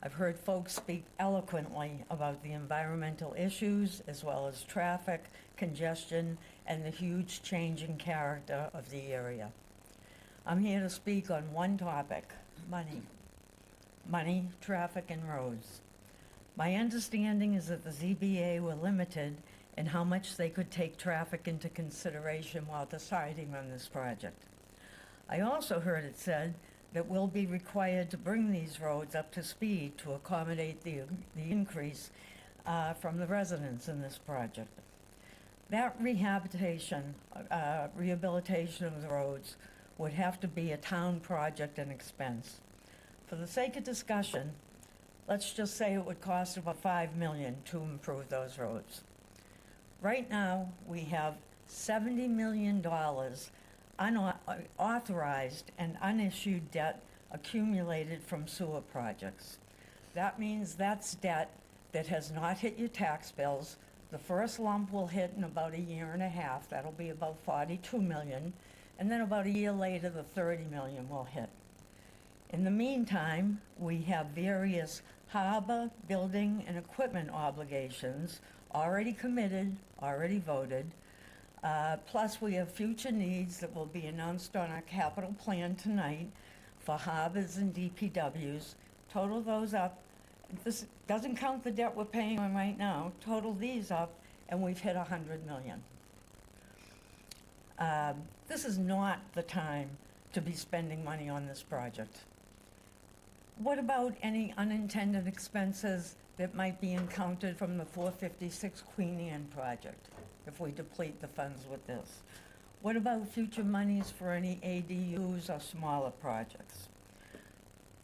I've heard folks speak eloquently about the environmental issues, as well as traffic, congestion, and the huge change in character of the area. I'm here to speak on one topic: money. Money, traffic, and roads. My understanding is that the ZBA were limited in how much they could take traffic into consideration while deciding on this project. I also heard it said that we'll be required to bring these roads up to speed to accommodate the increase from the residents in this project. That rehabilitation of the roads would have to be a town project and expense. For the sake of discussion, let's just say it would cost about $5 million to improve those roads. Right now, we have $70 million unauthorized and unissued debt accumulated from sewer projects. That means that's debt that has not hit your tax bills. The first lump will hit in about a year and a half. That'll be about $42 million. And then about a year later, the $30 million will hit. In the meantime, we have various harbor, building, and equipment obligations already committed, already voted. Plus, we have future needs that will be announced on our capital plan tonight for harbors and DPWs. Total those up. This doesn't count the debt we're paying on right now. Total these up, and we've hit $100 million. This is not the time to be spending money on this project. What about any unintended expenses that might be encountered from the 456 Queen Anne project if we deplete the funds with this? What about future monies for any ADUs or smaller projects?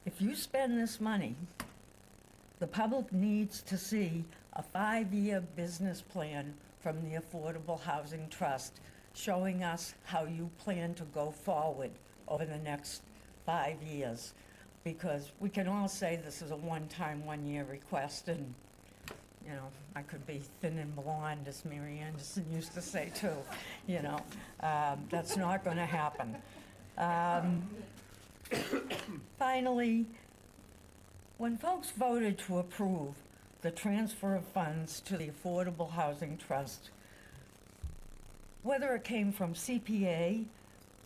If you spend this money, the public needs to see a 5-year business plan from the Affordable Housing Trust showing us how you plan to go forward over the next 5 years. Because we can all say this is a one-time, one-year request, and, you know, I could be thin and blonde, as Mary Anderson used to say, too. You know, that's not going to happen. Finally, when folks voted to approve the transfer of funds to the Affordable Housing Trust, whether it came from CPA,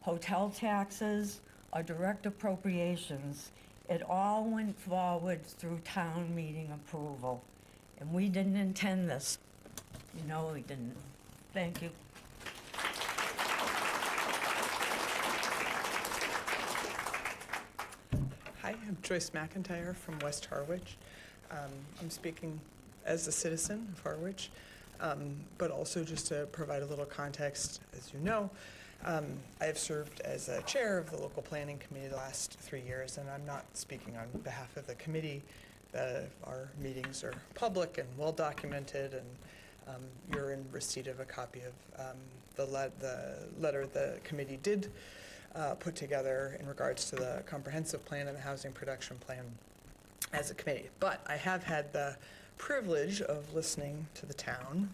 hotel taxes, or direct appropriations, it all went forward through town meeting approval. And we didn't intend this. You know we didn't. Thank you. Hi, I'm Joyce McIntyre from West Harwich. I'm speaking as a citizen of Harwich, but also just to provide a little context, as you know, I have served as a chair of the local planning committee the last 3 years, and I'm not speaking on behalf of the committee. Our meetings are public and well documented, and you're in receipt of a copy of the letter the committee did put together in regards to the comprehensive plan and the housing production plan as a committee. But I have had the privilege of listening to the town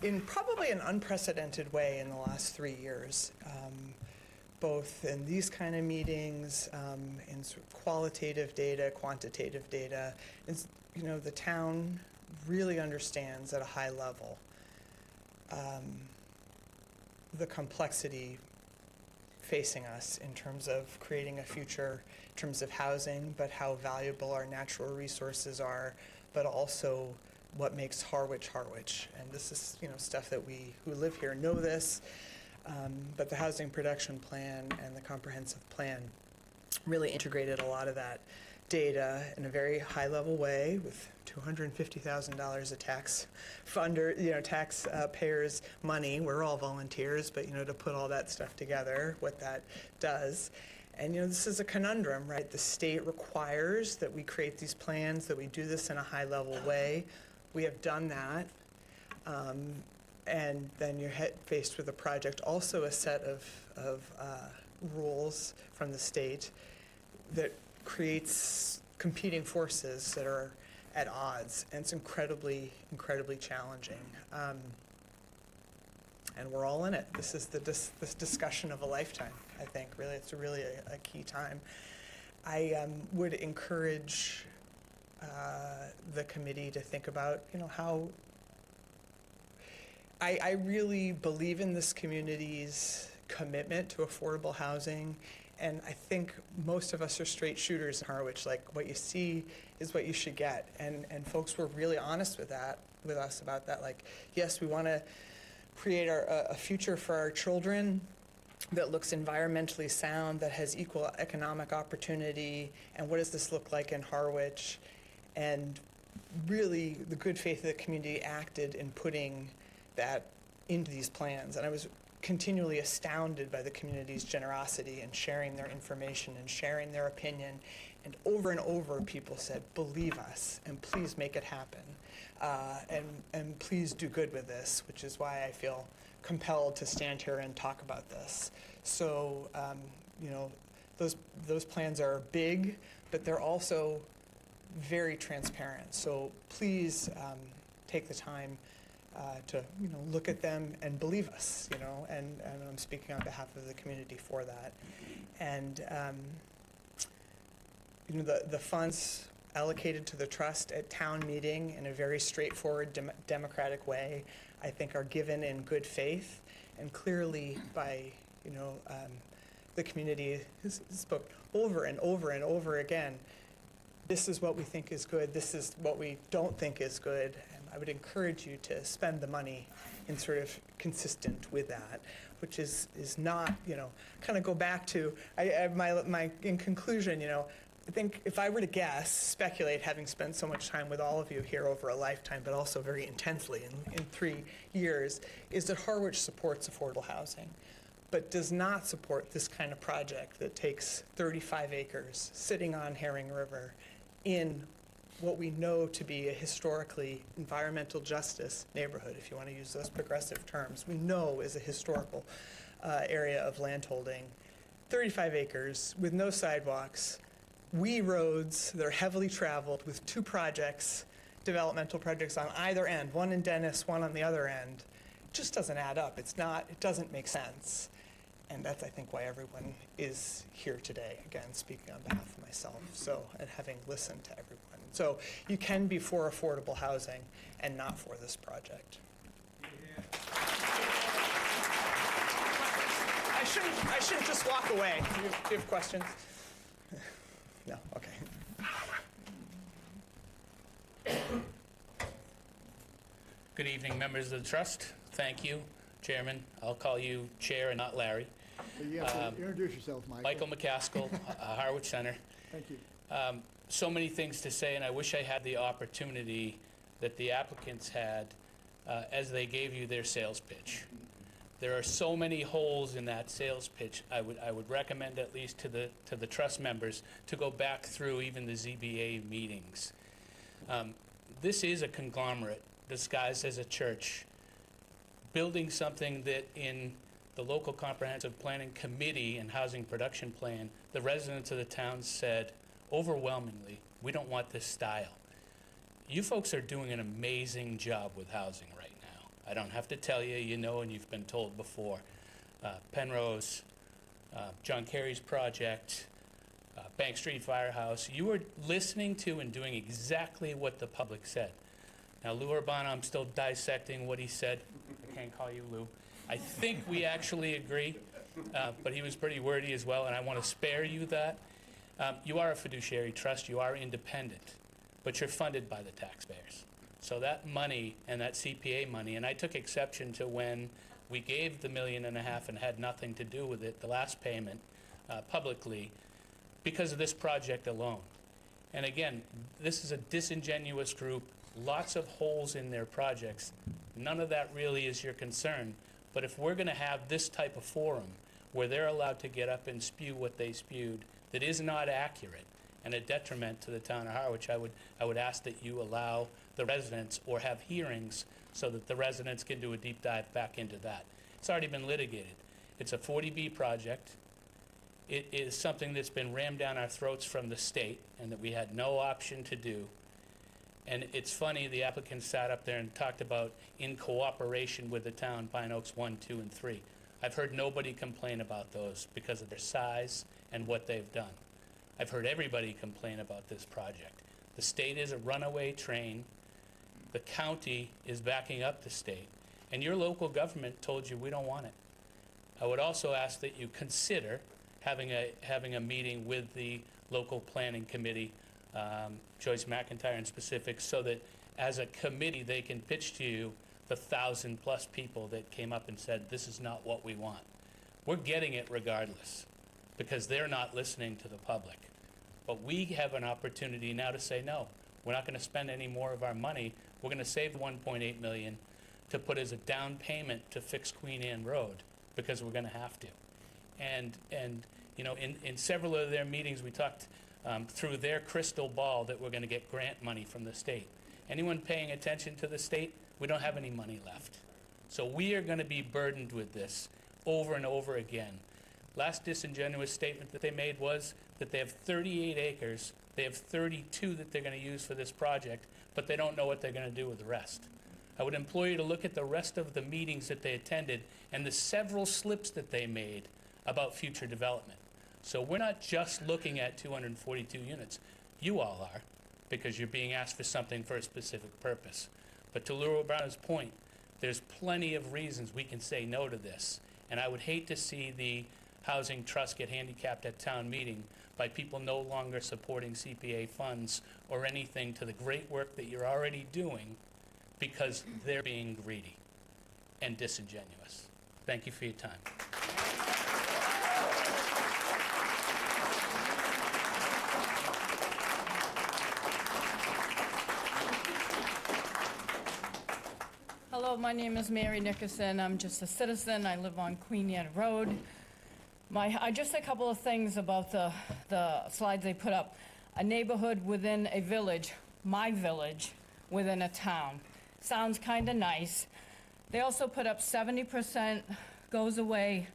in probably an unprecedented way in the last 3 years, both in these kind of meetings, in sort of qualitative data, quantitative data. You know, the town really understands at a high level the complexity facing us in terms of creating a future, in terms of housing, but how valuable our natural resources are, but also what makes Harwich Harwich. And this is, you know, stuff that we who live here know this, but the housing production plan and the comprehensive plan really integrated a lot of that data in a very high level way with $250,000 of tax funder, you know, taxpayers' money. We're all volunteers, but, you know, to put all that stuff together, what that does. And, you know, this is a conundrum, right? The state requires that we create these plans, that we do this in a high level way. We have done that. And then you're faced with a project, also a set of rules from the state that creates competing forces that are at odds, and it's incredibly, incredibly challenging. And we're all in it. This is this discussion of a lifetime, I think. Really, it's really a key time. I would encourage the committee to think about, you know, how I really believe in this community's commitment to affordable housing. And I think most of us are straight shooters in Harwich. Like, what you see is what you should get. And folks were really honest with us about that. Like, yes, we want to create a future for our children that looks environmentally sound, that has equal economic opportunity. And what does this look like in Harwich? And really, the good faith of the community acted in putting that into these plans. And I was continually astounded by the community's generosity and sharing their information and sharing their opinion. And over people said, believe us and please make it happen. And please do good with this, which is why I feel compelled to stand here and talk about this. So, you know, those plans are big, but they're also very transparent. So please take the time to, you know, look at them and believe us, you know, and I'm speaking on behalf of the community for that. And, you know, the funds allocated to the trust at town meeting in a very straightforward democratic way, I think are given in good faith and clearly by, you know, the community has spoke over and over again. This is what we think is good. This is what we don't think is good. And I would encourage you to spend the money in sort of consistent with that, which is not, you know, kind of go back to, in conclusion, you know, I think if I were to guess, speculate, having spent so much time with all of you here over a lifetime, but also very intensely in 3 years, is that Harwich supports affordable housing, but does not support this kind of project that takes 35 acres sitting on Herring River in what we know to be a historically environmental justice neighborhood, if you want to use those progressive terms. We know is a historical area of landholding. 35 acres with no sidewalks, roads that are heavily traveled with 2 projects, developmental projects on either end, one in Dennis, one on the other end. It just doesn't add up. It doesn't make sense. And that's, I think, why everyone is here today, again, speaking on behalf of myself, so, and having listened to everyone. So you can be for affordable housing and not for this project. I shouldn't just walk away. Do you have questions? No? Okay. Good evening, members of the trust. Thank you, Chairman. I'll call you Chair and not Larry. You have to introduce yourself, Michael. Michael McCaskill, Harwich Center. Thank you. So many things to say, and I wish I had the opportunity that the applicants had as they gave you their sales pitch. There are so many holes in that sales pitch. I would recommend, at least to the trust members, to go back through even the ZBA meetings. This is a conglomerate disguised as a church, building something that in the local comprehensive planning committee and housing production plan, the residents of the town said overwhelmingly, we don't want this style. You folks are doing an amazing job with housing right now. I don't have to tell you, you know, and you've been told before. Penrose, John Kerry's project, Bank Street Firehouse, you were listening to and doing exactly what the public said. Now, Lou Urbano, I'm still dissecting what he said. I can't call you Lou. I think we actually agree, but he was pretty wordy as well, and I want to spare you that. You are a fiduciary trust, you are independent, but you're funded by the taxpayers. So that money and that CPA money, and I took exception to when we gave the $1.5 million and had nothing to do with it, the last payment publicly, because of this project alone. And again, this is a disingenuous group, lots of holes in their projects. None of that really is your concern. But if we're going to have this type of forum where they're allowed to get up and spew what they spewed that is not accurate and a detriment to the town of Harwich, I would ask that you allow the residents or have hearings so that the residents can do a deep dive back into that. It's already been litigated. It's a 40B project. It is something that's been rammed down our throats from the state and that we had no option to do. And it's funny, the applicant sat up there and talked about in cooperation with the town, Pine Oaks 1, 2, and 3. I've heard nobody complain about those because of their size and what they've done. I've heard everybody complain about this project. The state is a runaway train. The county is backing up the state. And your local government told you we don't want it. I would also ask that you consider having a meeting with the local planning committee, Joyce McIntyre in specific, so that as a committee they can pitch to you the 1,000+ people that came up and said this is not what we want. We're getting it regardless because they're not listening to the public. But we have an opportunity now to say no. We're not going to spend any more of our money. We're going to save $1.8 million to put as a down payment to fix Queen Anne Road because we're going to have to. And you know, in several of their meetings, we talked through their crystal ball that we're going to get grant money from the state. Anyone paying attention to the state, we don't have any money left. So we are going to be burdened with this over and over again. Last disingenuous statement that they made was that they have 38 acres. They have 32 that they're going to use for this project, but they don't know what they're going to do with the rest. I would implore you to look at the rest of the meetings that they attended and the several slips that they made about future development. So we're not just looking at 242 units. You all are, because you're being asked for something for a specific purpose. But to Lou Urbano's point, there's plenty of reasons we can say no to this. And I would hate to see the Housing Trust get handicapped at town meeting by people no longer supporting CPA funds or anything to the great work that you're already doing because they're being greedy and disingenuous. Thank you for your time. Hello, my name is Mary Nickerson. I'm just a citizen. I live on Queen Anne Road. Just a couple of things about the slides they put up. A neighborhood within a village, my village, within a town. Sounds kind of nice. They also put up 70% goes away,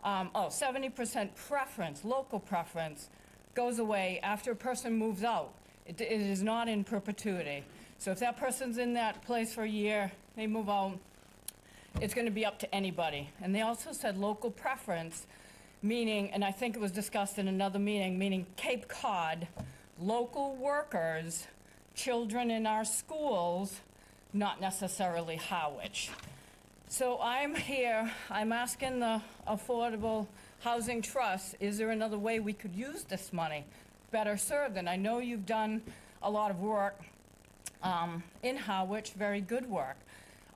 70% preference, local preference, goes away after a person moves out. It is not in perpetuity. So if that person's in that place for a year, they move out, it's going to be up to anybody. And they also said local preference, meaning, and I think it was discussed in another meeting, meaning Cape Cod, local workers, children in our schools, not necessarily Harwich. So I'm here, I'm asking the Affordable Housing Trust, is there another way we could use this money better served? And I know you've done a lot of work in Harwich, very good work.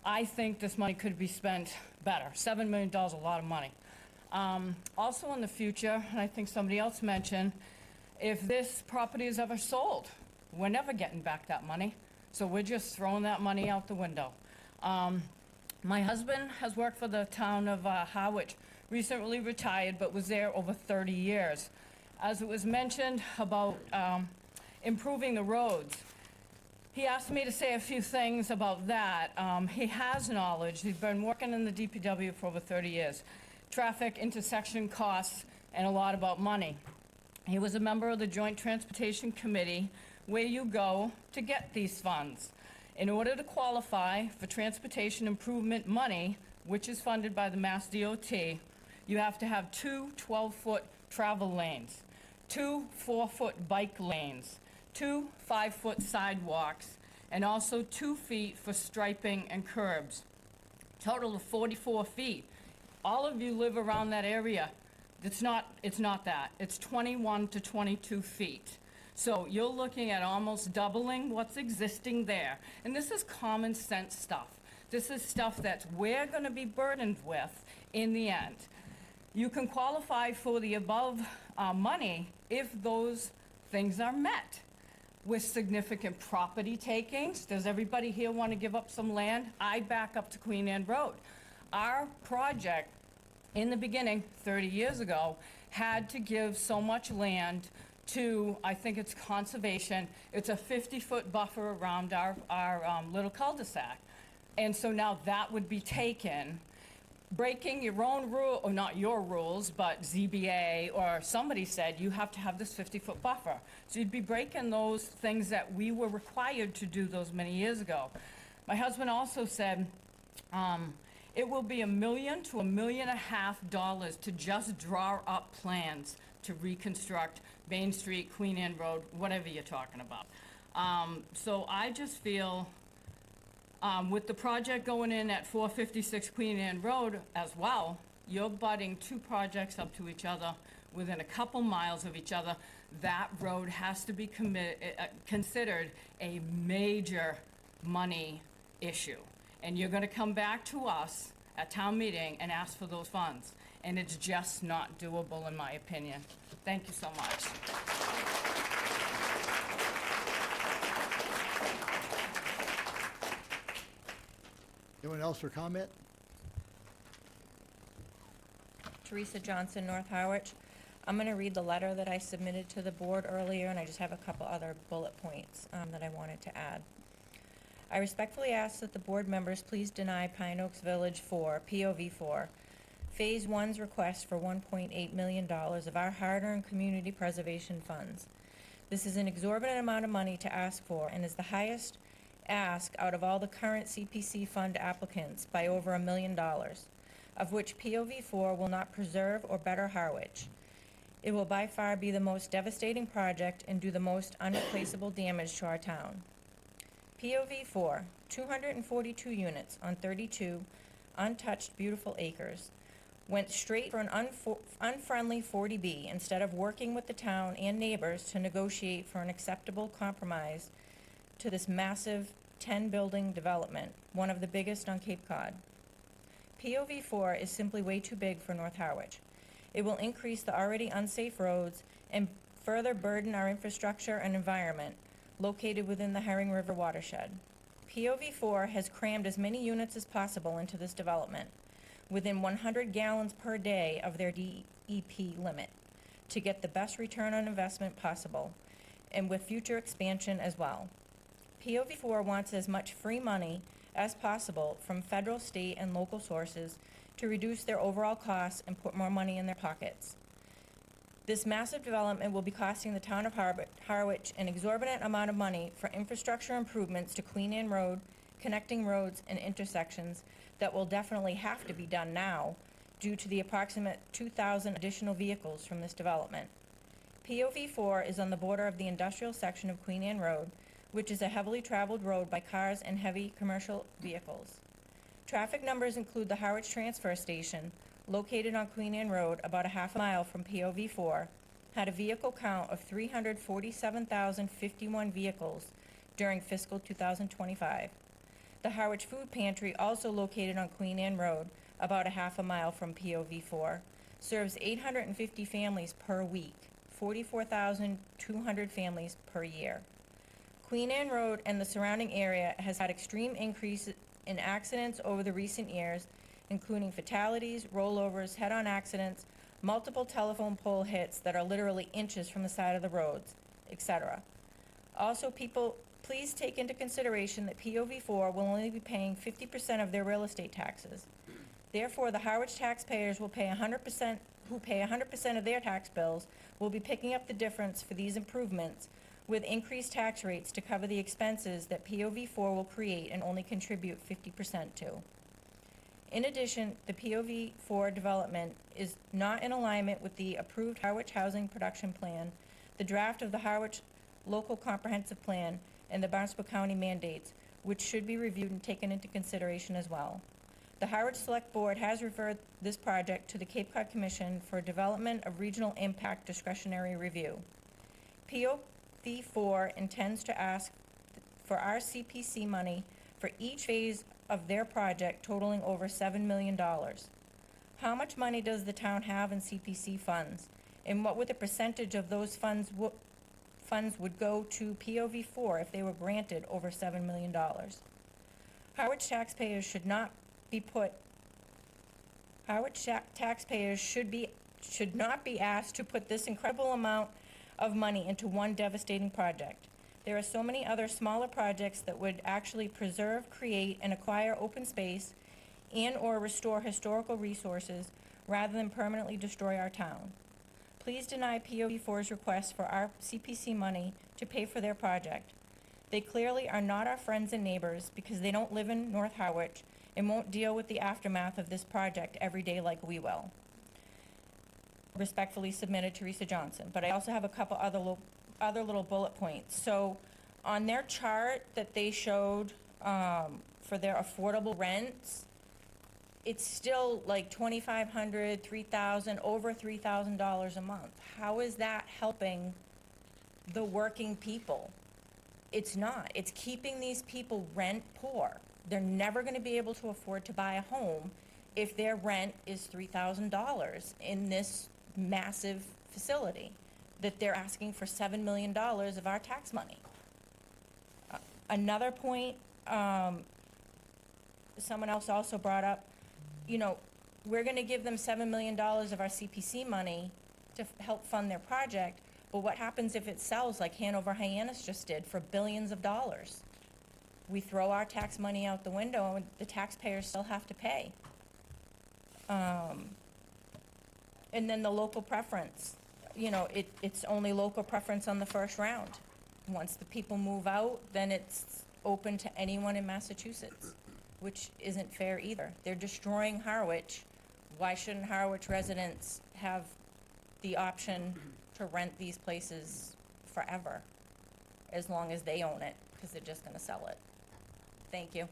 I think this money could be spent better. $7 million is a lot of money. Also in the future, and I think somebody else mentioned, if this property is ever sold, we're never getting back that money. So we're just throwing that money out the window. My husband has worked for the town of Harwich, recently retired, but was there over 30 years. As it was mentioned about improving the roads, he asked me to say a few things about that. He has knowledge. He's been working in the DPW for over 30 years. Traffic, intersection costs, and a lot about money. He was a member of the Joint Transportation Committee, where you go to get these funds. In order to qualify for transportation improvement money, which is funded by the Mass DOT, you have to have two 12-foot travel lanes, two 4-foot bike lanes, two 5-foot sidewalks, and also 2 feet for striping and curbs. Total of 44 feet. All of you live around that area. It's not that. It's 21 to 22 feet. So you're looking at almost doubling what's existing there. And this is common sense stuff. This is stuff that we're going to be burdened with in the end. You can qualify for the above money if those things are met. With significant property takings, does everybody here want to give up some land? I back up to Queen Anne Road. Our project, in the beginning, 30 years ago, had to give so much land to, I think it's conservation. It's a 50-foot buffer around our little cul-de-sac. And so now that would be taken, breaking your own rule, or not your rules, but ZBA or somebody said you have to have this 50-foot buffer. So you'd be breaking those things that we were required to do those many years ago. My husband also said it will be $1 million to $1.5 million to just draw up plans to reconstruct Main Street, Queen Anne Road, whatever you're talking about. So I just feel with the project going in at 456 Queen Anne Road as well, you're butting two projects up to each other within a couple miles of each other. That road has to be considered a major money issue. And you're going to come back to us at town meeting and ask for those funds. And it's just not doable, in my opinion. Thank you so much. Anyone else for comment? Teresa Johnson, North Harwich. I'm going to read the letter that I submitted to the board earlier, and I just have a couple other bullet points that I wanted to add. I respectfully ask that the board members please deny Pine Oaks Village 4, POV 4, Phase 1's request for $1.8 million of our hard-earned community preservation funds. This is an exorbitant amount of money to ask for and is the highest ask out of all the current CPC fund applicants by over $1 million, of which POV 4 will not preserve or better Harwich. It will by far be the most devastating project and do the most unreplaceable damage to our town. POV 4, 242 units on 32 untouched beautiful acres, went straight for an unfriendly 40B instead of working with the town and neighbors to negotiate for an acceptable compromise to this massive 10-building development, one of the biggest on Cape Cod. POV 4 is simply way too big for North Harwich. It will increase the already unsafe roads and further burden our infrastructure and environment located within the Herring River watershed. POV 4 has crammed as many units as possible into this development, within 100 gallons per day of their DEP limit, to get the best return on investment possible, and with future expansion as well. POV 4 wants as much free money as possible from federal, state, and local sources to reduce their overall costs and put more money in their pockets. This massive development will be costing the town of Harwich an exorbitant amount of money for infrastructure improvements to Queen Anne Road, connecting roads and intersections that will definitely have to be done now due to the approximate 2,000 additional vehicles from this development. POV 4 is on the border of the industrial section of Queen Anne Road, which is a heavily traveled road by cars and heavy commercial vehicles. Traffic numbers include the Harwich Transfer Station, located on Queen Anne Road about a half a mile from POV 4, had a vehicle count of 347,051 vehicles during fiscal 2025. The Harwich Food Pantry, also located on Queen Anne Road, about a half a mile from POV4, serves 850 families per week, 44,200 families per year. Queen Anne Road and the surrounding area has had extreme increases in accidents over the recent years, including fatalities, rollovers, head-on accidents, multiple telephone pole hits that are literally inches from the side of the roads, etc. Also, people, please take into consideration that POV4 will only be paying 50% of their real estate taxes. Therefore, the Harwich taxpayers will pay 100%, who pay 100% of their tax bills, will be picking up the difference for these improvements with increased tax rates to cover the expenses that POV4 will create and only contribute 50% to. In addition, the POV4 development is not in alignment with the approved Harwich Housing Production Plan, the draft of the Harwich Local Comprehensive Plan, and the Barnstable County mandates, which should be reviewed and taken into consideration as well. The Harwich Select Board has referred this project to the Cape Cod Commission for Development of Regional Impact Discretionary Review. POV4 intends to ask for our CPC money for each phase of their project totaling over $7 million. How much money does the town have in CPC funds? And what would the percentage of those funds would go to POV4 if they were granted over $7 million? Harwich taxpayers should not be not be asked to put this incredible amount of money into one devastating project. There are so many other smaller projects that would actually preserve, create, and acquire open space and/or restore historical resources rather than permanently destroy our town. Please deny POV4's request for our CPC money to pay for their project. They clearly are not our friends and neighbors because they don't live in North Harwich and won't deal with the aftermath of this project every day like we will. Respectfully submitted, Teresa Johnson. But I also have a couple other little bullet points. So on their chart that they showed for their affordable rents, it's still like $2,500, $3,000, over $3,000 a month. How is that helping the working people? It's not. It's keeping these people rent poor. They're never going to be able to afford to buy a home if their rent is $3,000 in this massive facility that they're asking for $7 million of our tax money. Another point, someone else also brought up, you know, we're going to give them $7 million of our CPC money to help fund their project, but what happens if it sells like Hanover Hyannis just did for billions of dollars? We throw our tax money out the window and the taxpayers still have to pay. And then the local preference, you know, it's only local preference on the first round. Once the people move out, then it's open to anyone in Massachusetts, which isn't fair either. They're destroying Harwich. Why shouldn't Harwich residents have the option to rent these places forever, as long as they own it, because they're just gonna sell it? Thank you.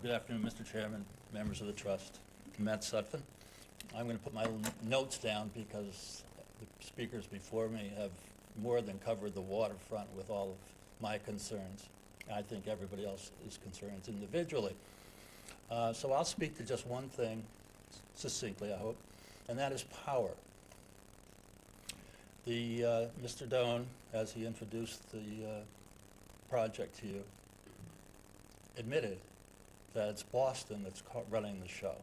Good afternoon, Mr. Chairman, members of the trust. Matt Sutphin. I'm going to put my notes down because the speakers before me have more than covered the waterfront with all of my concerns. I think everybody else is concerned individually. So I'll speak to just one thing, succinctly, I hope, and that is power. Mr. Doan, as he introduced the project to you, admitted that it's Boston that's running the show.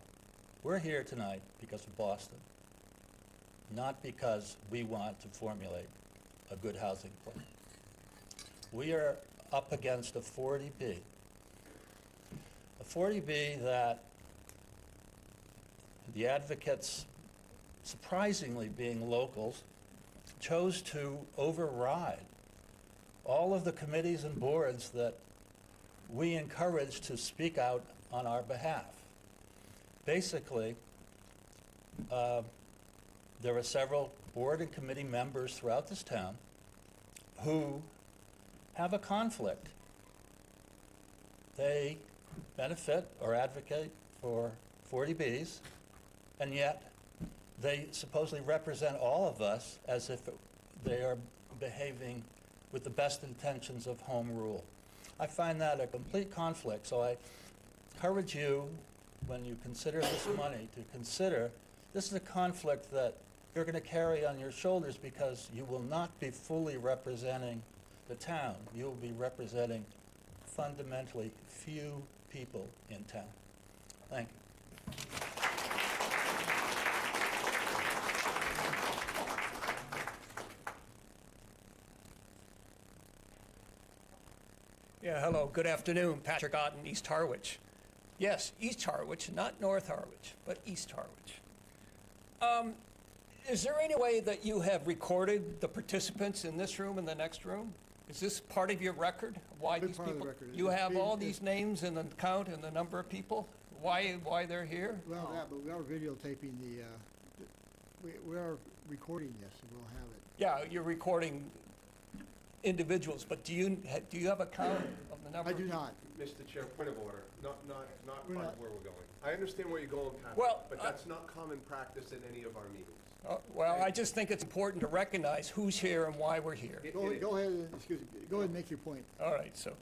We're here tonight because of Boston, not because we want to formulate a good housing plan. We are up against a 40B. A 40B that the advocates, surprisingly being locals, chose to override all of the committees and boards that we encourage to speak out on our behalf. Basically, there are several board and committee members throughout this town who have a conflict. They benefit or advocate for 40Bs, and yet they supposedly represent all of us as if they are behaving with the best intentions of home rule. I find that a complete conflict, so I encourage you, when you consider this money, to consider this is a conflict that you're going to carry on your shoulders because you will not be fully representing the town. You will be representing fundamentally few people in town. Thank you. Yeah, hello, good afternoon, Patrick Otten, East Harwich. Yes, East Harwich, not North Harwich, but East Harwich. Is there any way that you have recorded the participants in this room and the next room? Is this part of your record? Why Big these part of the people? record. You It's have being- all these names and the count and the number of people? Why they're here? Well, that, but we are videotaping we are recording this, and we'll have it. Yeah, you're recording individuals, but do you have a count of the number? I do not. Mr. Chair, point of order, not We're part not- of where we're going. I understand where you're going, Patrick, Well, but that's not common practice in any of our meetings. Well, I just think it's important to recognize who's here and why we're here. Go ahead, excuse me, go ahead and make your point. All right, so,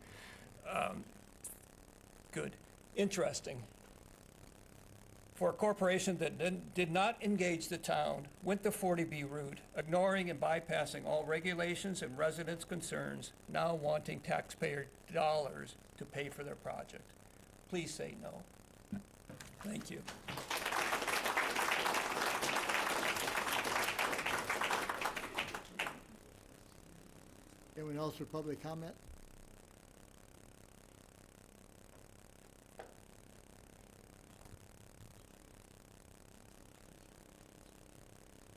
good. Interesting. For a corporation that did not engage the town, went the 40B route, ignoring and bypassing all regulations and residents' concerns, now wanting taxpayer dollars to pay for their project. Please say no. Thank you. Anyone else for public comment?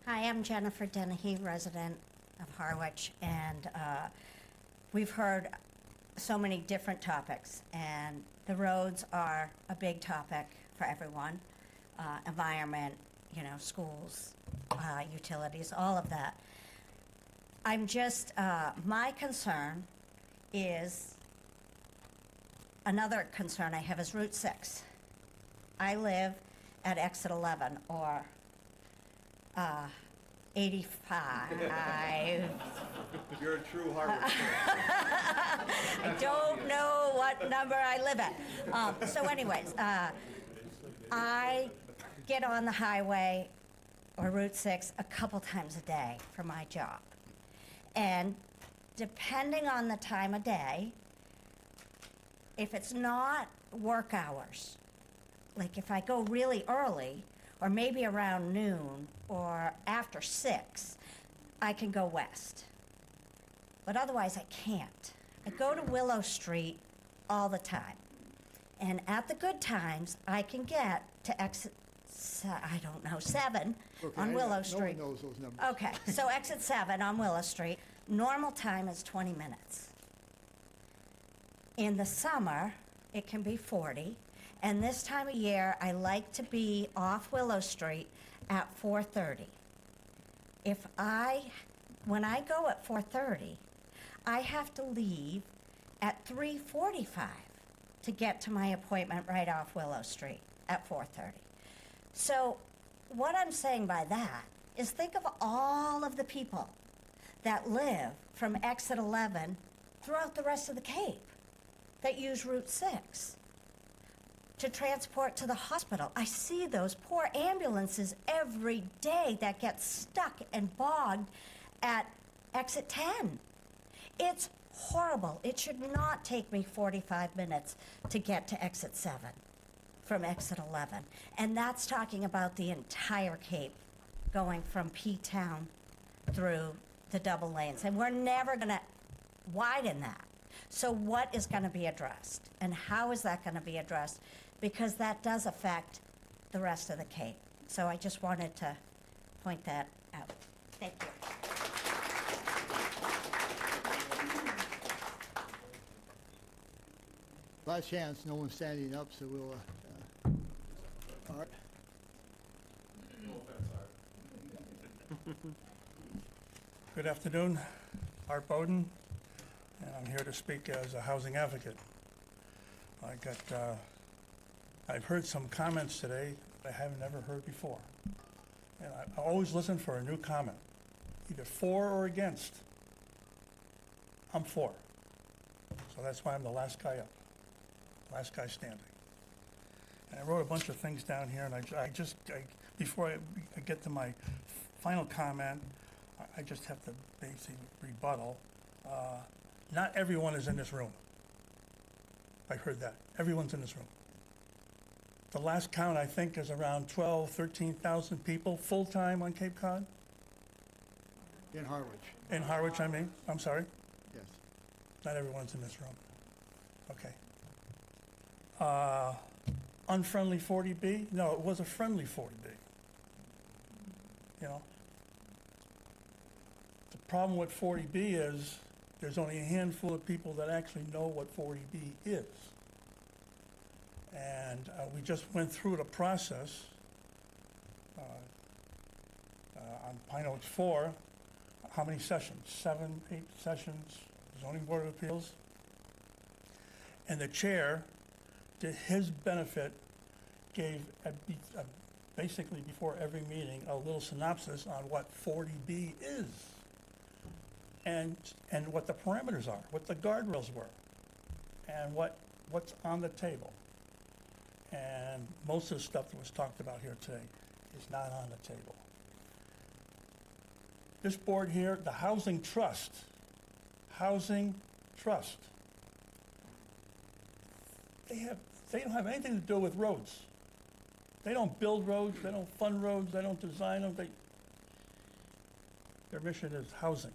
Hi, I'm Jennifer Dennehy, resident of Harwich, and we've heard so many different topics, and the roads are a big topic for everyone. Environment, schools, utilities, all of that. I'm just, my concern is, another concern I have is Route 6. I live at exit 11, or 85. You're a true Harvard I don't know what number I live at. So anyways, I get on the highway or Route 6 a couple times a day for my job. And depending on the time of day, if it's not work hours, like if I go really early, or maybe around noon, or after 6, I can go west. But otherwise, I can't. I go to Willow Street all the time. And at the good times, I can get to exit, 7 Okay, on Willow No Street. one knows those numbers. Okay, so exit 7 on Willow Street. Normal time is 20 minutes. In the summer, it can be 40. And this time of year, I like to be off Willow Street at 4:30. When I go at 4:30, I have to leave at 3:45 to get to my appointment right off Willow Street at 4:30. So what I'm saying by that is think of all of the people that live from exit 11 throughout the rest of the Cape that use Route 6 to transport to the hospital. I see those poor ambulances every day that get stuck and bogged at exit 10. It's horrible. It should not take me 45 minutes to get to exit 7 from exit 11. And that's talking about the entire Cape, going from P-Town through the double lanes. And we're never going to widen that. So what is going to be addressed? And how is that going to be addressed? Because that does affect the rest of the Cape. So I just wanted to point that out. Thank you. Last chance, no one's standing up, so we'll, Art. Good afternoon, Art Bowden, and I'm here to speak as a housing advocate. I got I've heard some comments today that I have never heard before. And I always listen for a new comment, either for or against. I'm for. So that's why I'm the last guy up, last guy standing. And I wrote a bunch of things down here, and before I get to my final comment, I just have to basically rebuttal. Not everyone is in this room. I heard that. Everyone's in this room. The last count, I think, is around 12, 13,000 people full-time on Cape Cod. In Harwich, In Harwich, I mean. I'm sorry. yes. Not everyone's in this room. Okay. Unfriendly 40B? No, it was a friendly 40B. You know? The problem with 40B is there's only a handful of people that actually know what 40B is. And we just went through the process on Pine Oaks 4. How many sessions? 7, 8 sessions, zoning board of appeals. And the chair, to his benefit, gave basically before every meeting a little synopsis on what 40B is and what the parameters are, what the guardrails were, and what's on the table. And most of the stuff that was talked about here today is not on the table. This board here, the Housing Trust, they don't have anything to do with roads. They don't build roads, they don't fund roads, they don't design them. Their mission is housing.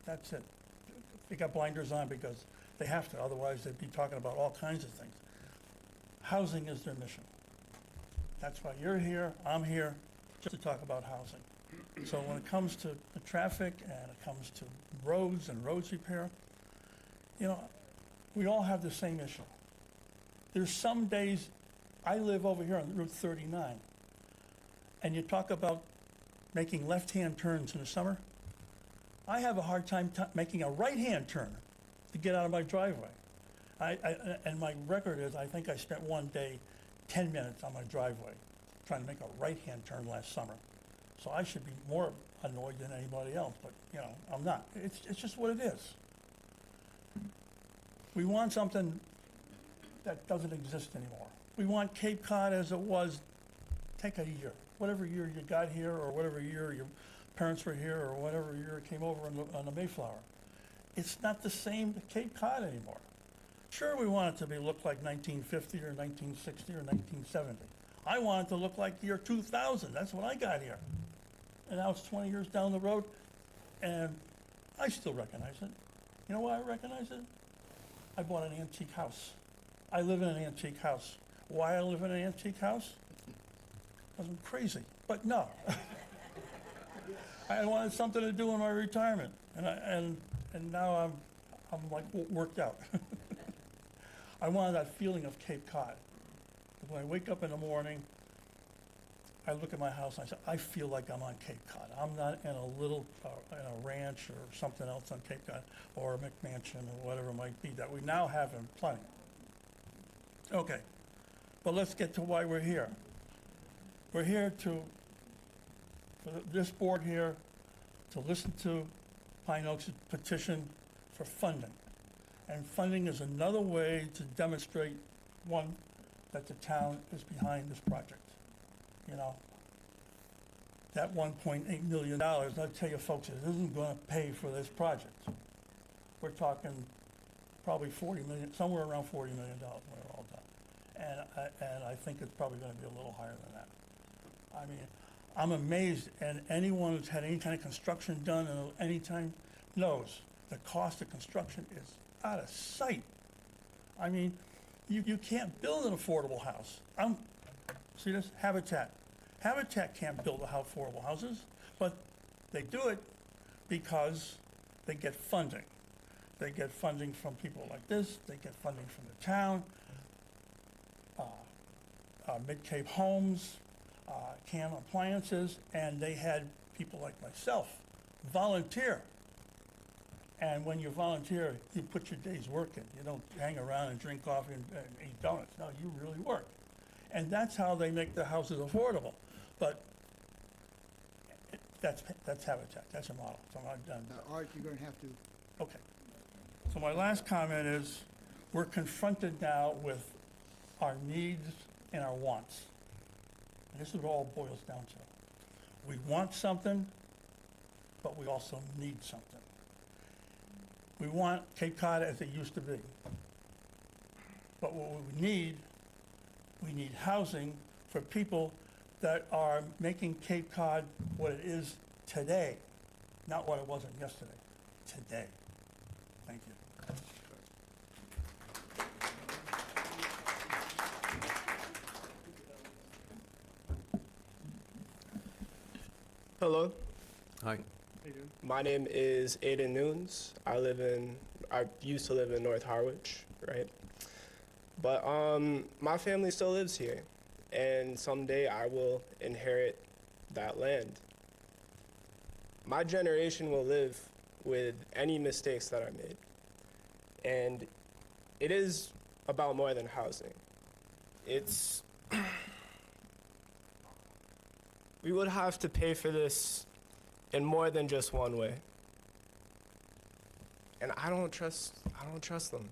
That's it. They got blinders on because they have to, otherwise they'd be talking about all kinds of things. Housing is their mission. That's why you're here, I'm here, just to talk about housing. So when it comes to the traffic and it comes to roads and roads repair, you know, we all have the same issue. There's some days, I live over here on Route 39, and you talk about making left-hand turns in the summer. I have a hard time making a right-hand turn to get out of my driveway. And my record is, I think I spent one day 10 minutes on my driveway trying to make a right-hand turn last summer. So I should be more annoyed than anybody else, but, you know, I'm not. It's just what it is. We want something that doesn't exist anymore. We want Cape Cod as it was, take a year, whatever year you got here, or whatever year your parents were here, or whatever year it came over on the Mayflower. It's not the same Cape Cod anymore. Sure, we want it to look like 1950 or 1960 or 1970. I want it to look like the year 2000. That's when I got here. And now it's 20 years down the road, and I still recognize it. You know why I recognize it? I bought an antique house. I live in an antique house. Why I live in an antique house? Because I'm crazy. But no. I wanted something to do in my retirement, and now I'm like worked out. I wanted that feeling of Cape Cod. When I wake up in the morning, I look at my house and I say, I feel like I'm on Cape Cod. I'm not in a little, in a ranch or something else on Cape Cod, or a McMansion or whatever it might be that we now have in plenty. Okay, but let's get to why we're here. We're here for this board here, to listen to Pine Oaks' petition for funding. And funding is another way to demonstrate, one, that the town is behind this project. You know, that $1.8 million, I'll tell you folks, it isn't going to pay for this project. We're talking probably 40 million, somewhere around $40 million when we're all done. And I think it's probably going to be a little higher than that. I mean, I'm amazed, and anyone who's had any kind of construction done in any time knows the cost of construction is out of sight. I mean, you can't build an affordable house. See this? Habitat. Habitat can't build affordable houses, but they do it because they get funding. They get funding from people like this. They get funding from the town, Mid-Cape Homes, CAM Appliances, and they had people like myself volunteer. And when you volunteer, you put your day's work in. You don't hang around and drink coffee and eat donuts. No, you really work. And that's how they make their houses affordable. But that's Habitat, that's a model, so I'm not done. Art, you're going to have to, Okay. So my last comment is, we're confronted now with our needs and our wants. And this is what it all boils down to. We want something, but we also need something. We want Cape Cod as it used to be. But what we need housing for people that are making Cape Cod what it is today, not what it wasn't yesterday, today. Thank you. Hello. Hi. My name is Aiden Nunes. I used to live in North Harwich, right? But my family still lives here, and someday I will inherit that land. My generation will live with any mistakes that I made. And it is about more than housing. It's we would have to pay for this in more than just one way. And I don't trust them.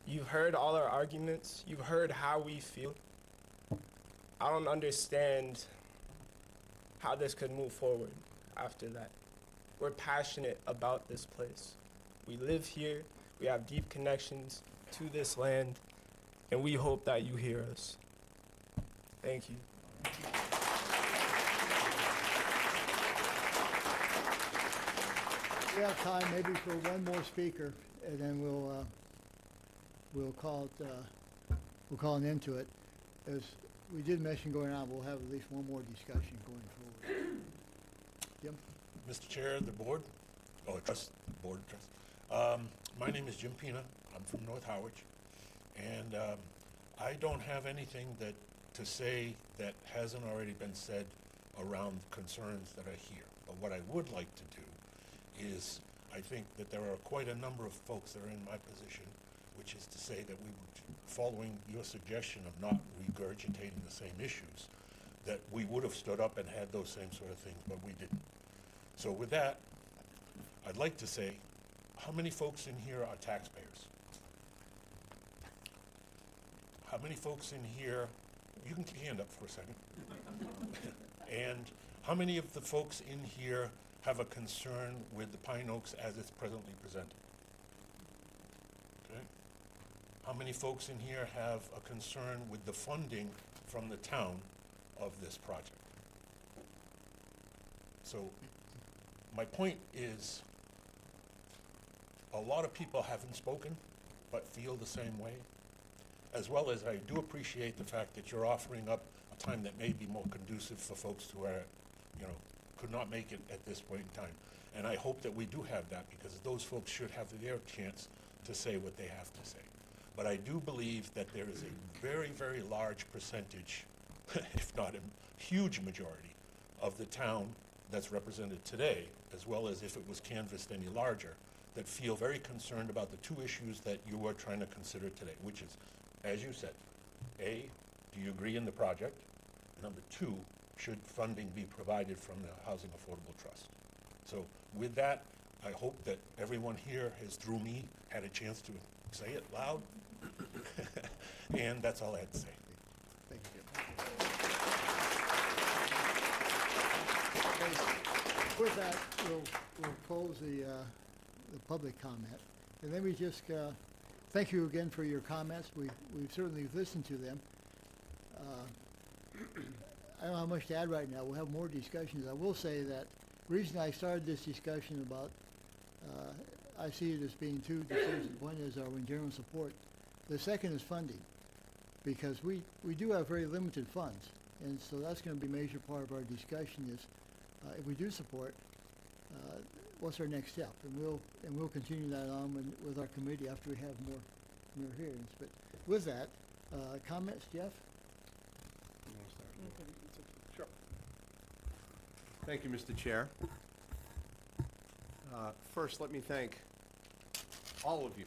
You've heard all our arguments. You've heard how we feel. I don't understand how this could move forward after that. We're passionate about this place. We live here. We have deep connections to this land, and we hope that you hear us. Thank you. we have time maybe for one more speaker, and then we'll call an end to it. As we did mention going on, we'll have at least one more discussion going forward. Jim? Mr. Chair, the board, board of trust. My name is Jim Pina. I'm from North Harwich, and I don't have anything to say that hasn't already been said around concerns that are here. But what I would like to do is, I think that there are quite a number of folks that are in my position, which is to say that we would, following your suggestion of not regurgitating the same issues, that we would have stood up and had those same sort of things, but we didn't. So with that, I'd like to say, how many folks in here are taxpayers? How many folks in here, you can keep your hand up for a second. And how many of the folks in here have a concern with the Pine Oaks as it's presently presented? Okay. How many folks in here have a concern with the funding from the town of this project? So my point is, a lot of people haven't spoken but feel the same way, as well as I do appreciate the fact that you're offering up a time that may be more conducive for folks who are, could not make it at this point in time. And I hope that we do have that, because those folks should have their chance to say what they have to say. But I do believe that there is a very, very large percentage, if not a huge majority, of the town that's represented today, as well as if it was canvassed any larger, that feel very concerned about the two issues that you are trying to consider today, which is, as you said, A, do you agree in the project? Number two, should funding be provided from the Housing Affordable Trust? So with that, I hope that everyone here has, through me, had a chance to say it loud. And that's all I had to say. Thank you. With that, we'll close the public comment. And then we just thank you again for your comments. We've certainly listened to them. I don't know how much to add right now. We'll have more discussions. I will say that the reason I started this discussion about, I see it as being two decisions. One is our general support. The second is funding, because we do have very limited funds. And so that's going to be a major part of our discussion is, if we do support, what's our next step? And we'll continue that on with our committee after we have more hearings. But with that, comments, Jeff? Sure. Thank you, Mr. Chair. First, let me thank all of you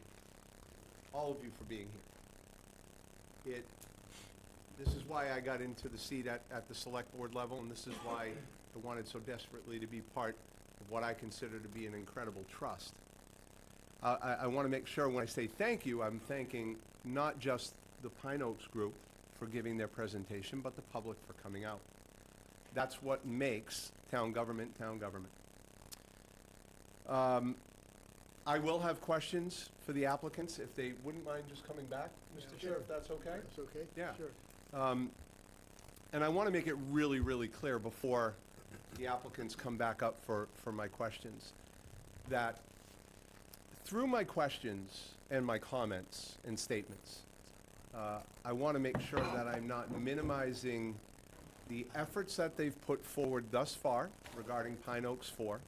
for being here. This is why I got into the seat at the select board level, and this is why I wanted so desperately to be part of what I consider to be an incredible trust. I want to make sure when I say thank you, I'm thanking not just the Pine Oaks group for giving their presentation, but the public for coming out. That's what makes town government town government. I will have questions for the applicants, if they wouldn't mind just coming back, Mr. Chair, if that's okay? That's okay? Yeah. Sure. And I want to make it really, really clear before the applicants come back up for my questions, that through my questions and my comments and statements, I want to make sure that I'm not minimizing the efforts that they've put forward thus far regarding Pine Oaks 4.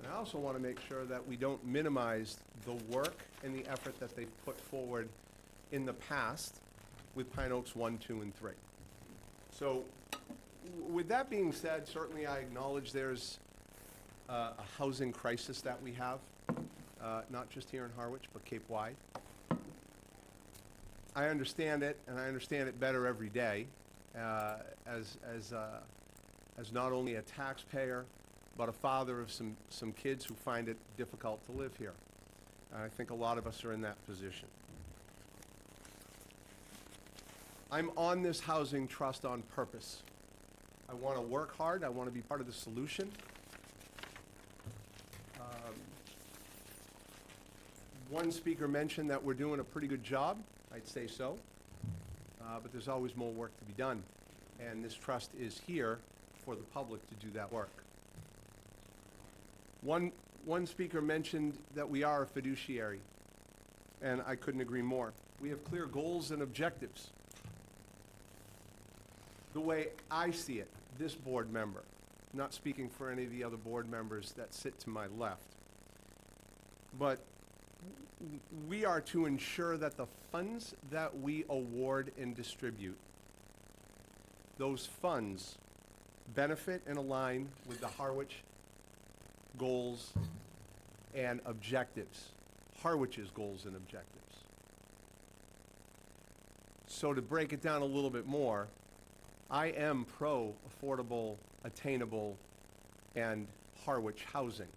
And I also want to make sure that we don't minimize the work and the effort that they've put forward in the past with Pine Oaks 1, 2, and 3. So with that being said, certainly I acknowledge there's a housing crisis that we have, not just here in Harwich, but Cape-wide. I understand it, and I understand it better every day as not only a taxpayer, but a father of some kids who find it difficult to live here. And I think a lot of us are in that position. I'm on this housing trust on purpose. I want to work hard. I want to be part of the solution. One speaker mentioned that we're doing a pretty good job. I'd say so. But there's always more work to be done. And this trust is here for the public to do that work. One speaker mentioned that we are a fiduciary, and I couldn't agree more. We have clear goals and objectives. The way I see it, this board member, not speaking for any of the other board members that sit to my left, but we are to ensure that the funds that we award and distribute, those funds benefit and align with the Harwich goals and objectives, Harwich's goals and objectives. So to break it down a little bit more, I am pro-affordable, attainable, and Harwich housing,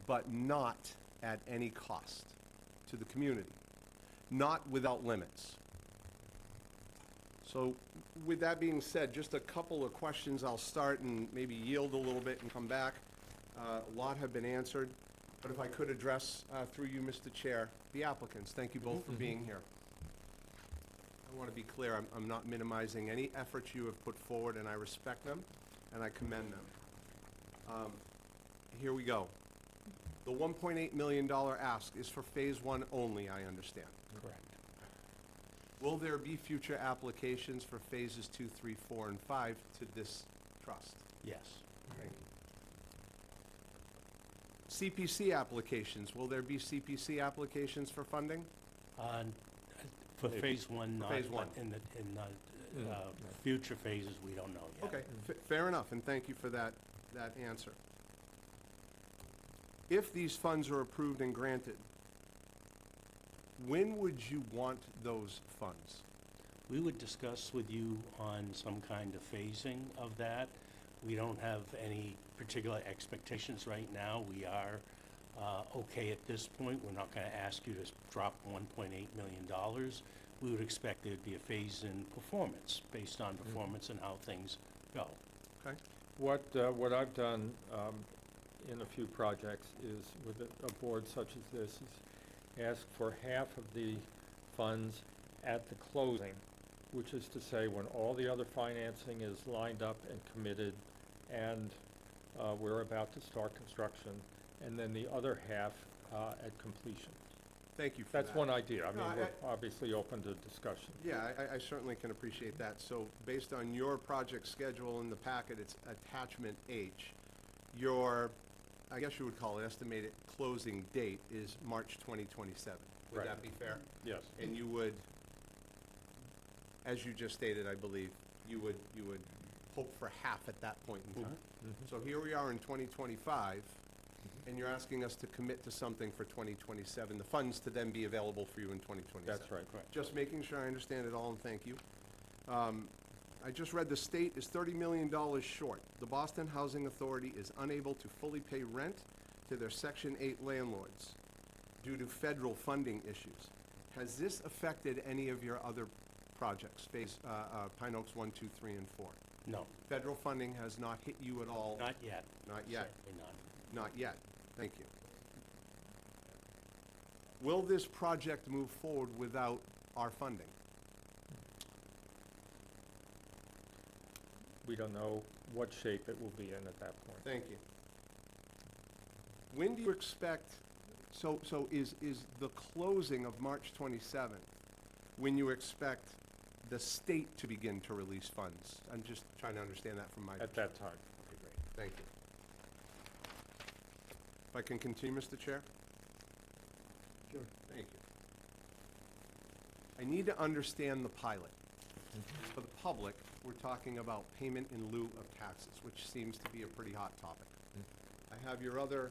but not at any cost to the community, not without limits. So with that being said, just a couple of questions. I'll start and maybe yield a little bit and come back. A lot have been answered, but if I could address, through you, Mr. Chair, the applicants. Thank you both for being here. I want to be clear, I'm not minimizing any efforts you have put forward, and I respect them, and I commend them. Here we go. The $1.8 million ask is for Phase 1 only, I understand. Correct. Will there be future applications for Phases 2, 3, 4, and 5 to this trust? Yes. Thank you. CPC applications, will there be CPC applications for funding? For Phase 1, not, Phase 1. but in future phases, we don't know yet. Okay, fair enough, and thank you for that answer. If these funds are approved and granted, when would you want those funds? We would discuss with you on some kind of phasing of that. We don't have any particular expectations right now. We are okay at this point. We're not going to ask you to drop $1.8 million. We would expect there'd be a phase in performance, based on performance and how things go. Okay. What I've done in a few projects is, with a board such as this, is ask for half of the funds at the closing, which is to say when all the other financing is lined up and committed and we're about to start construction, and then the other half at completion. Thank you for that. That's one idea. I No, mean, we're obviously open to discussion. Yeah, I certainly can appreciate that. So based on your project schedule in the packet, it's attachment H. Your, I guess you would call it estimated closing date is March 2027. Would Right. that be fair? Yes. And you would, as you just stated, I believe, you would hope for half at that point in time. So here we are in 2025, and you're asking us to commit to something for 2027, the funds to then be available for you in 2027. That's right. Just making sure I understand it all, and thank you. I just read the state is $30 million short. The Boston Housing Authority is unable to fully pay rent to their Section 8 landlords due to federal funding issues. Has this affected any of your other projects, Pine Oaks 1, 2, 3, and 4? No, Federal funding has not hit you at all? not yet. Not yet. Certainly not. Not yet. Thank you. Will this project move forward without our funding? We don't know what shape it will be in at that point. Thank you. When do you expect, so is the closing of March 27th when you expect the state to begin to release funds? I'm just trying to understand that from my At that time. Okay, great. Thank you. If I can continue, Mr. Chair? Sure. Thank you. I need to understand the pilot. For the public, we're talking about payment in lieu of taxes, which seems to be a pretty hot topic. I have your other,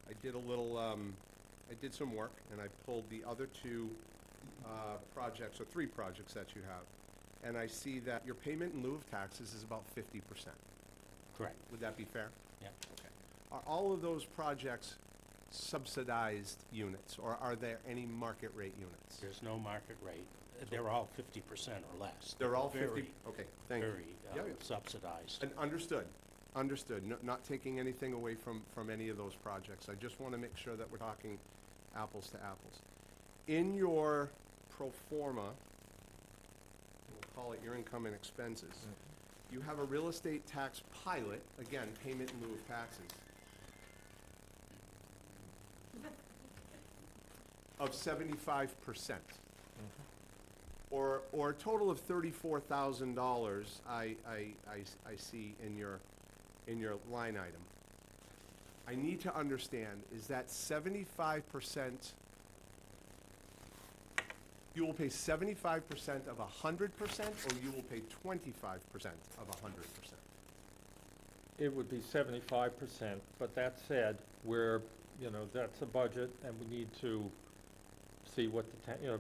I did a little, I did some work, and I pulled the other two projects, or 3 projects that you have. And I see that your payment in lieu of taxes is about 50%. Correct. Would that be fair? Yeah. Okay. Are all of those projects subsidized units, or are there any market rate units? There's no market rate. They're all 50% or less. They're all 50? Very, Okay, thank you. very Yeah, yeah. subsidized. And understood, understood. Not taking anything away from any of those projects. I just want to make sure that we're talking apples to apples. In your pro forma, we'll call it your income and expenses, you have a real estate tax pilot, again, payment in lieu of taxes, of 75%. Or a total of $34,000 I see in your line item. I need to understand, is that 75%, you will pay 75% of 100%, or you will pay 25% of 100%? It would be 75%, but that said, that's a budget, and we need to see what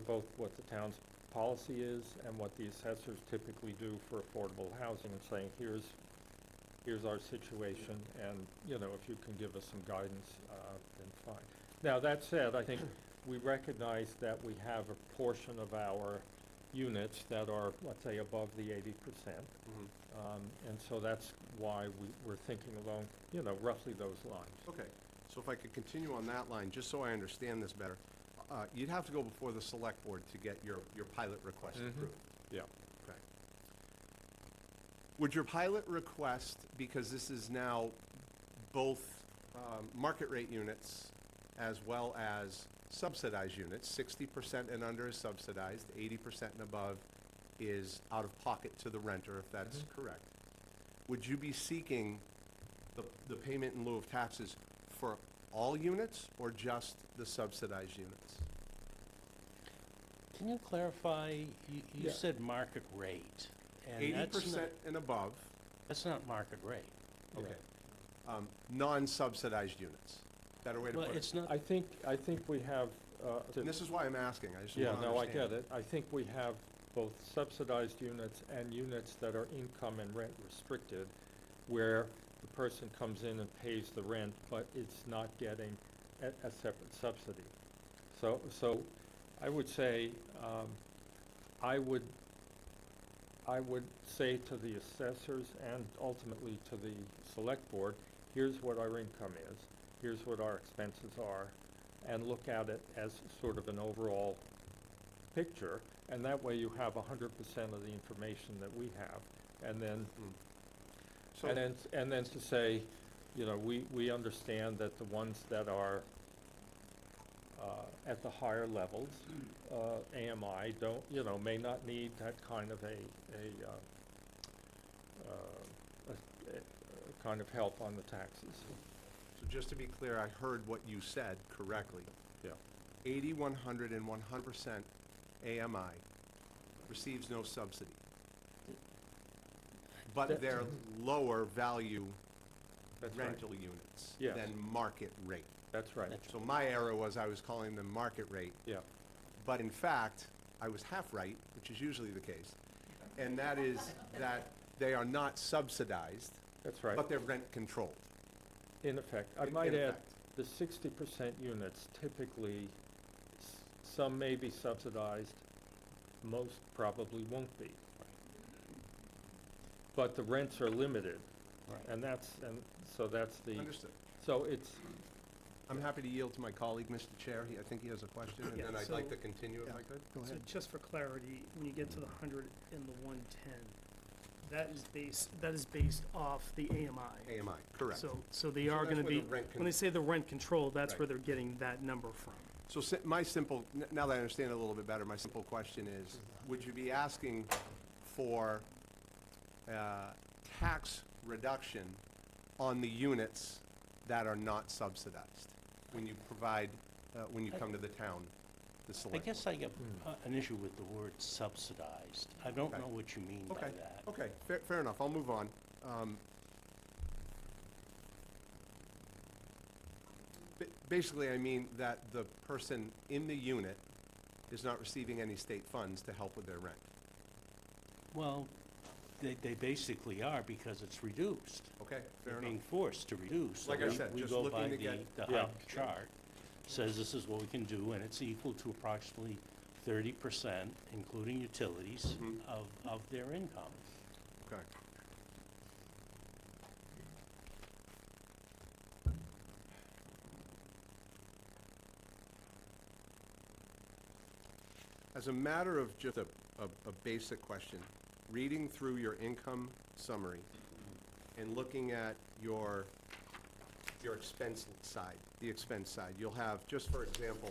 both what the town's policy is and what the assessors typically do for affordable housing, and saying, here's our situation, and, if you can give us some guidance, then fine. Now, that said, I think we recognize that we have a portion of our units that are, let's say, above the 80%. And so that's why we're thinking along, roughly those lines. Okay, so if I could continue on that line, just so I understand this better, you'd have to go before the select board to get your pilot request approved. Yeah. Okay. Would your pilot request, because this is now both market rate units as well as subsidized units, 60% and under is subsidized, 80% and above is out of pocket to the renter, if that's correct. Would you be seeking the payment in lieu of taxes for all units or just the subsidized units? Can you clarify, you Yeah. said market rate, and 80% and above. that's not market rate. Okay. Non-subsidized units. Better way to Well, put it's it. not, I think we have. And this is why I'm asking. I just Yeah, want to no, I understand. get it. I think we have both subsidized units and units that are income and rent restricted, where the person comes in and pays the rent, but it's not getting a separate subsidy. So I would say, I would say to the assessors and ultimately to the select board, here's what our income is, here's what our expenses are, and look at it as sort of an overall picture, and that way you have 100% of the information that we have, and then So- and then to say, we understand that the ones that are at the higher levels, AMI may not need that kind of a kind of help on the taxes. So just to be clear, I heard what you said correctly. Yeah. 80, 100, and 100% AMI receives no subsidy. But That- they're lower value That's right. rental units Yes. than market rate. That's right. So my error was I was calling them market rate. Yeah. But in fact, I was half right, which is usually the case. and that is that they are not subsidized, That's right. but they're rent controlled. In effect, I In might add, effect. the 60% units typically, some may be subsidized, most probably won't be. But the rents are limited. Right. And so that's the. Understood. So it's, I'm happy to yield to my colleague, Mr. Chair. I think he has a question, and Yeah, then I'd like so- to continue if I could. Go So ahead. just for clarity, when you get to the 100 and the 110, that is based off the AMI. AMI, correct. So they So are that's gonna where the be, rent when they say the rent control, that's Right. where they're getting that number from. So my simple, now that I understand it a little bit better, my simple question is, would you be asking for tax reduction on the units that are not subsidized when you provide, when you come to the town, the I select? guess I get an issue with the word subsidized. I don't Okay. know what you mean by Okay, that. okay, fair enough, I'll move on. Basically, I mean that the person in the unit is not receiving any state funds to help with their rent. Well, they basically are because it's reduced. Okay, They're fair being enough. forced to reduce. So Like I we- said, we just go looking by to the get- the Yeah. HUD chart, says this is what we can do, and it's equal to approximately 30%, including utilities, Mhm. of their income. Okay. As a matter of just a basic question, reading through your income summary and looking at your expense side, the expense side, you'll have, just for example,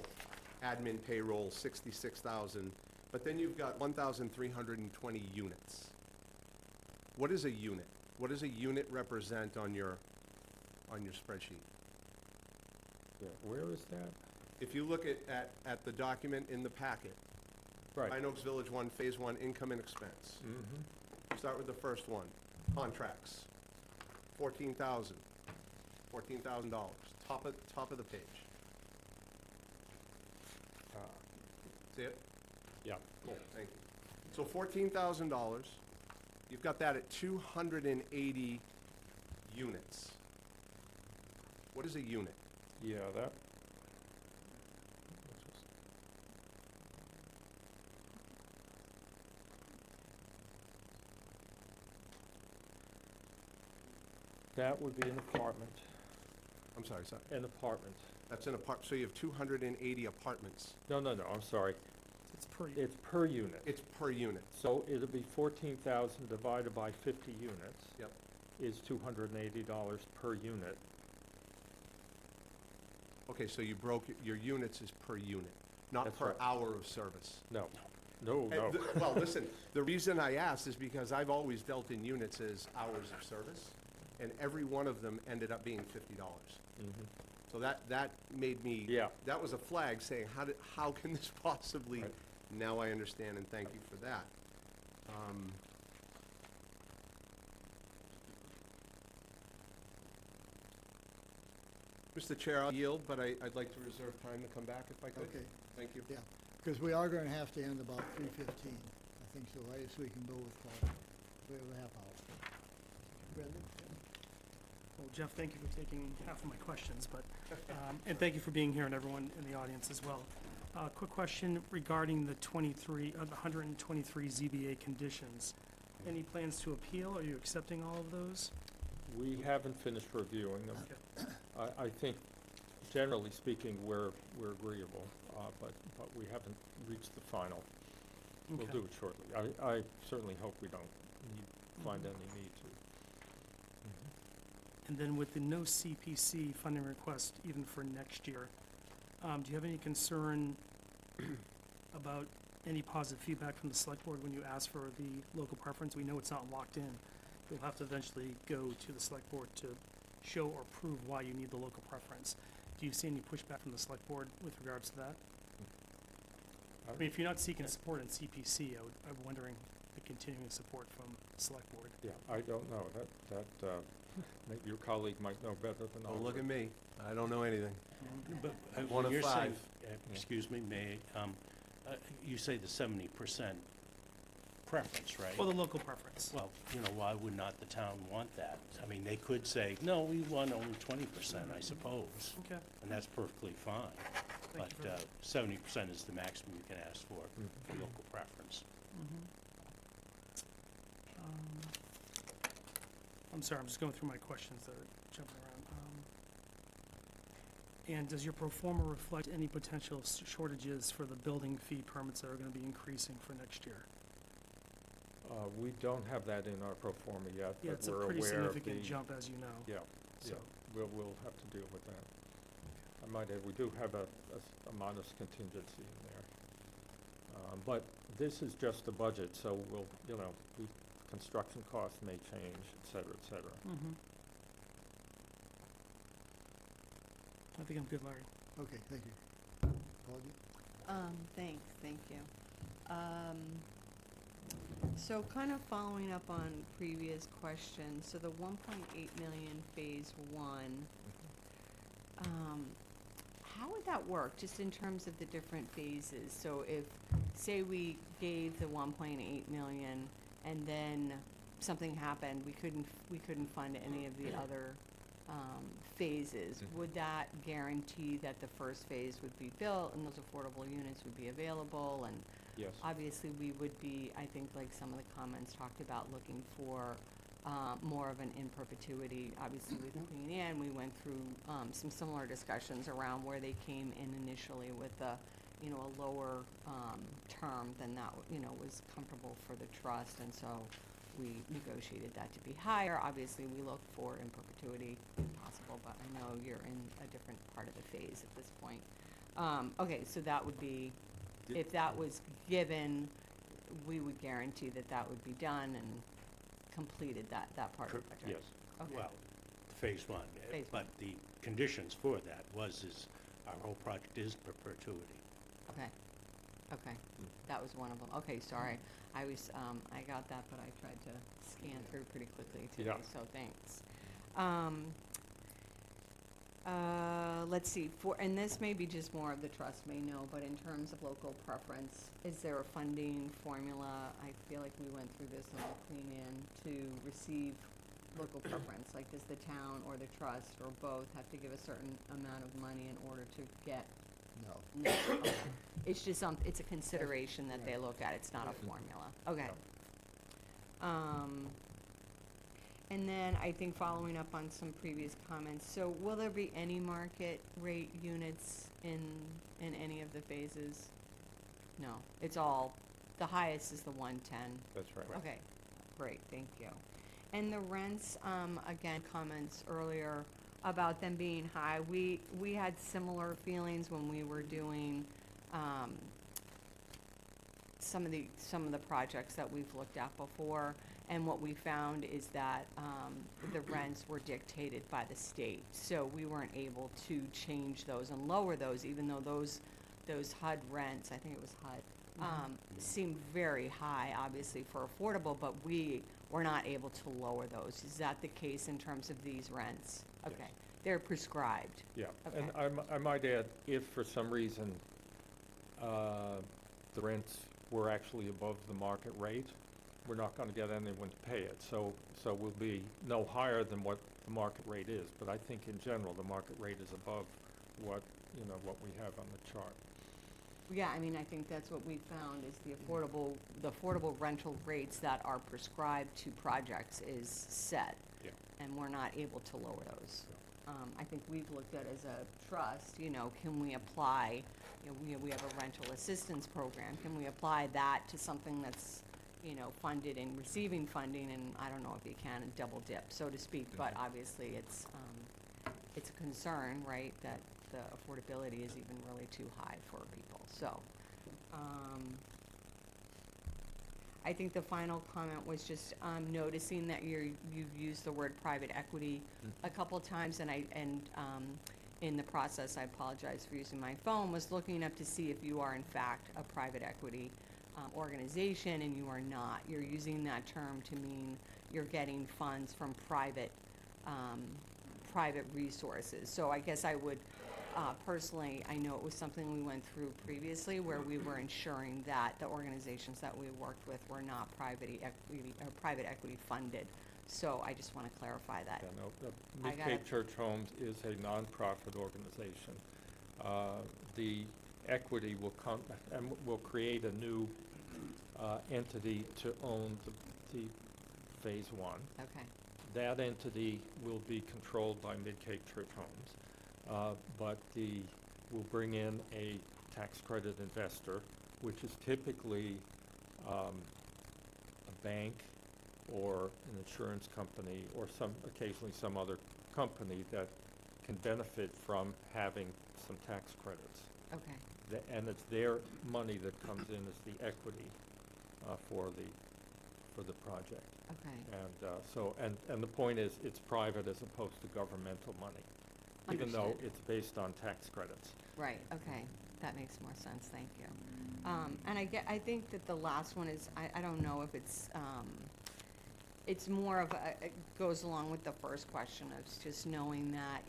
admin payroll, 66,000, but then you've got 1,320 units. What is a unit? What does a unit represent on your spreadsheet? yeah, where is that? If you look at the document in the packet, Right. Pine Oaks Village 1, Phase 1, income and expense. Mhm. Start with the first one, contracts, $14,000, $14,000, top of the page. See it? Yeah. Cool, thank you. So $14,000, you've got that at 280 units. What is a unit? Yeah, that. That would be an apartment, I'm sorry, an apartment. that's an so you have 280 apartments. No, I'm sorry. It's per unit. It's per unit. It's per unit. So it'll be 14,000 divided by 50 units. Yep. Is $280 per unit. Okay, so you broke, your units is per unit, not That's per right. hour of service. No. Well, listen, the reason I asked is because I've always dealt in units as hours of service, and every one of them ended up being $50. Mhm. So that made me, Yeah. that was a flag saying, how can this possibly, Right. now I understand, and thank you for that. Mr. Chair, I'll yield, but I'd like to reserve time to come back if I could. Okay. Thank you. Yeah, because we are gonna have to end about 3:15. I think so, right, so we can go with Claudia. We have a half hour. Brendan? Well, Jeff, thank you for taking half of my questions, but, and thank you for being here and everyone in the audience as well. Quick question regarding the 123 ZBA conditions. Any plans to appeal? Are you accepting all of those? We haven't finished reviewing them. I think, generally speaking, we're agreeable, but we haven't reached the final. We'll Okay. do it shortly. I certainly hope we don't find any need to. And then with the no CPC funding request even for next year, do you have any concern about any positive feedback from the select board when you ask for the local preference? We know it's not locked in. You'll have to eventually go to the select board to show or prove why you need the local preference. Do you see any pushback from the select board with regards to that? I mean, if you're not seeking support in CPC, I'm wondering the continuing support from the select board. Yeah, I don't know. That maybe your colleague might know better than I Oh, would. look at me. I don't know anything. But One of you're saying, five. excuse me, you say the 70%. preference, right? Well, the local preference. Well, you know, why would not the town want that? I mean, they could say, no, we want only 20%, I suppose. Okay. And that's perfectly fine. Thank you But 70% is the maximum you can ask for local preference. I'm sorry, I'm just going through my questions that are jumping around. And does your pro forma reflect any potential shortages for the building fee permits that are going to be increasing for next year? We don't have that in our pro forma yet, Yeah, but it's a we're pretty aware of the. significant jump, as you know. Yeah, So- yeah, we'll have to deal with that. I might add, we do have a modest contingency in there. But this is just the budget, so we'll, you know, construction costs may change, et cetera, et cetera. I think I'm good, Larry. Okay, thank you. Claudia? Thank you. So kind of following up on previous questions, so the 1.8 million phase one, how would that work, just in terms of the different phases? So if, say we gave the 1.8 million and then something happened, we couldn't fund any of the other phases, would that guarantee that the first phase would be built and those affordable units would be available? And Yes. obviously, we would be, I think, like some of the comments talked about, looking for more of an in perpetuity. Obviously, with Queen Anne, we went through some similar discussions around where they came in initially with a lower term than that, was comfortable for the trust, and so we negotiated that to be higher. Obviously, we look for in perpetuity if possible, but I know you're in a different part of the phase at this point. Okay, so that would be, if that was given, we would guarantee that that would be done and completed, that part of the project. Yes. Okay. Well, phase one. Phase But the conditions for that is our whole project is perpetuity. Okay, that was one of them. Okay, sorry, I got that, but I tried to scan through pretty quickly today, Yeah. so thanks. Let's see, and this may be just more of the trust may know, but in terms of local preference, is there a funding formula? I feel like we went through this on the Queen Anne to receive local preference. Like, does the town or the trust or both have to give a certain amount of money in order to get? No. No, okay. It's just it's a consideration that they look at, it's not a formula, okay. And then I think following up on some previous comments, so will there be any market rate units in any of the phases? No, it's all, the highest is the 110. That's right. Okay, great, thank you. And the rents, again, comments earlier about them being high. We had similar feelings when we were doing some of the projects that we've looked at before. And what we found is that the rents were dictated by the state. So we weren't able to change those and lower those, even though those HUD rents, I think it was HUD, seemed very high, obviously, for affordable, but we were not able to lower those. Is that the case in terms of these rents? Okay, Yes. They're prescribed. Yeah, Okay. and I might add, if for some reason the rents were actually above the market rate, we're not going to get anyone to pay it. So we'll be no higher than what the market rate is. But I think in general, the market rate is above what we have on the chart. Yeah, I mean, I think that's what we found is the affordable rental rates that are prescribed to projects is set. Yeah. And we're not able to lower those. I think we've looked at as a trust, can we apply, we have a rental assistance program. Can we apply that to something that's, funded and receiving funding? And I don't know if you can double dip, so to speak, but obviously it's a concern, right, that the affordability is even really too high for people. So, I think the final comment was just noticing that you've used the word private equity a couple times, and in the process, I apologize for using my phone, was looking up to see if you are in fact a private equity organization, and you are not. You're using that term to mean you're getting funds from private resources. So I guess I would personally, I know it was something we went through previously where we were ensuring that the organizations that we worked with were not private equity funded. So I just want to clarify that. Yeah, no, I Mid gotta- Cape Church Homes is a nonprofit organization. The equity will come, and will create a new entity to own the Phase 1. Okay. That entity will be controlled by Mid Cape Church Homes, but will bring in a tax credit investor, which is typically a bank or an insurance company or occasionally some other company that can benefit from having some tax credits. Okay. And it's their money that comes in as the equity for the project. Okay. And the point is, it's private as opposed to governmental money, even though Understood. it's based on tax credits. Right, okay, that makes more sense, thank you. And I think that the last one is, I don't know if it's more of it goes along with the first question of just knowing that,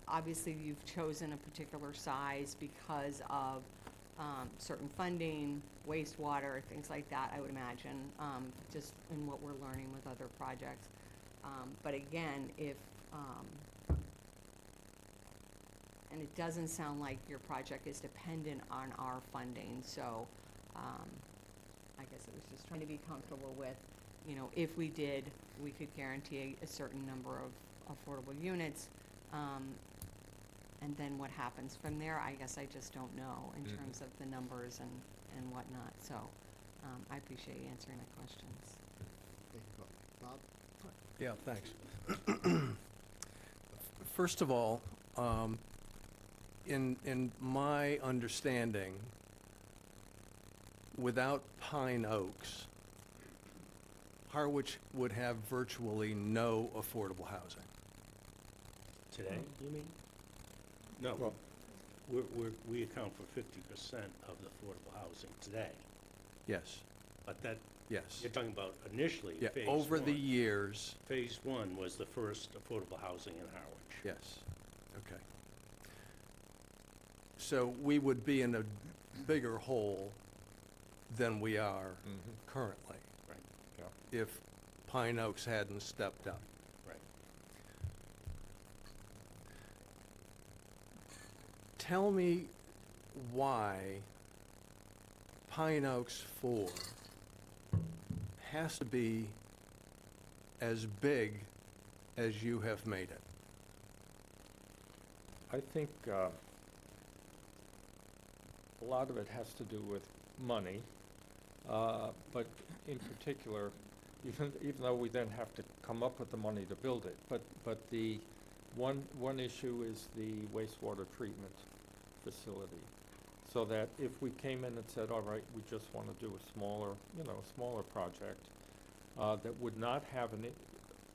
obviously you've chosen a particular size because of certain funding, wastewater, things like that, I would imagine, just in what we're learning with other projects. But again, and it doesn't sound like your project is dependent on our funding, so I guess it was just trying to be comfortable with, if we did, we could guarantee a certain number of affordable units. And then what happens from there, I guess I just don't know in terms of the numbers and whatnot. So I appreciate you answering my questions. Thank you, Bob. Yeah, thanks. First of all, in my understanding, without Pine Oaks, Harwich would have virtually no affordable housing. Today, you mean? No, Well- we account for 50% of the affordable housing today, Yes, but that, yes. you're talking about initially, Yeah, phase over the one. years, Phase 1 was the first affordable housing in Harwich. yes, okay. So we would be in a bigger hole than we are currently. Right. Yeah. If Pine Oaks hadn't stepped up. Right. Tell me why Pine Oaks 4 has to be as big as you have made it. I think a lot of it has to do with money, but in particular, even though we then have to come up with the money to build it, but the one issue is the wastewater treatment facility. So that if we came in and said, all right, we just want to do a smaller project, that would not have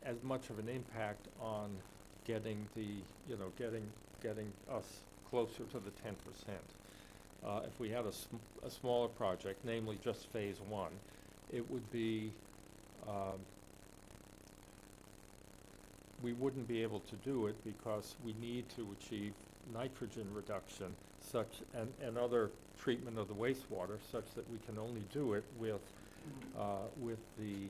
as much of an impact on getting getting us closer to the 10%. If we had a smaller project, namely just phase 1, it would be, we wouldn't be able to do it because we need to achieve nitrogen reduction and other treatment of the wastewater such that we can only do it with the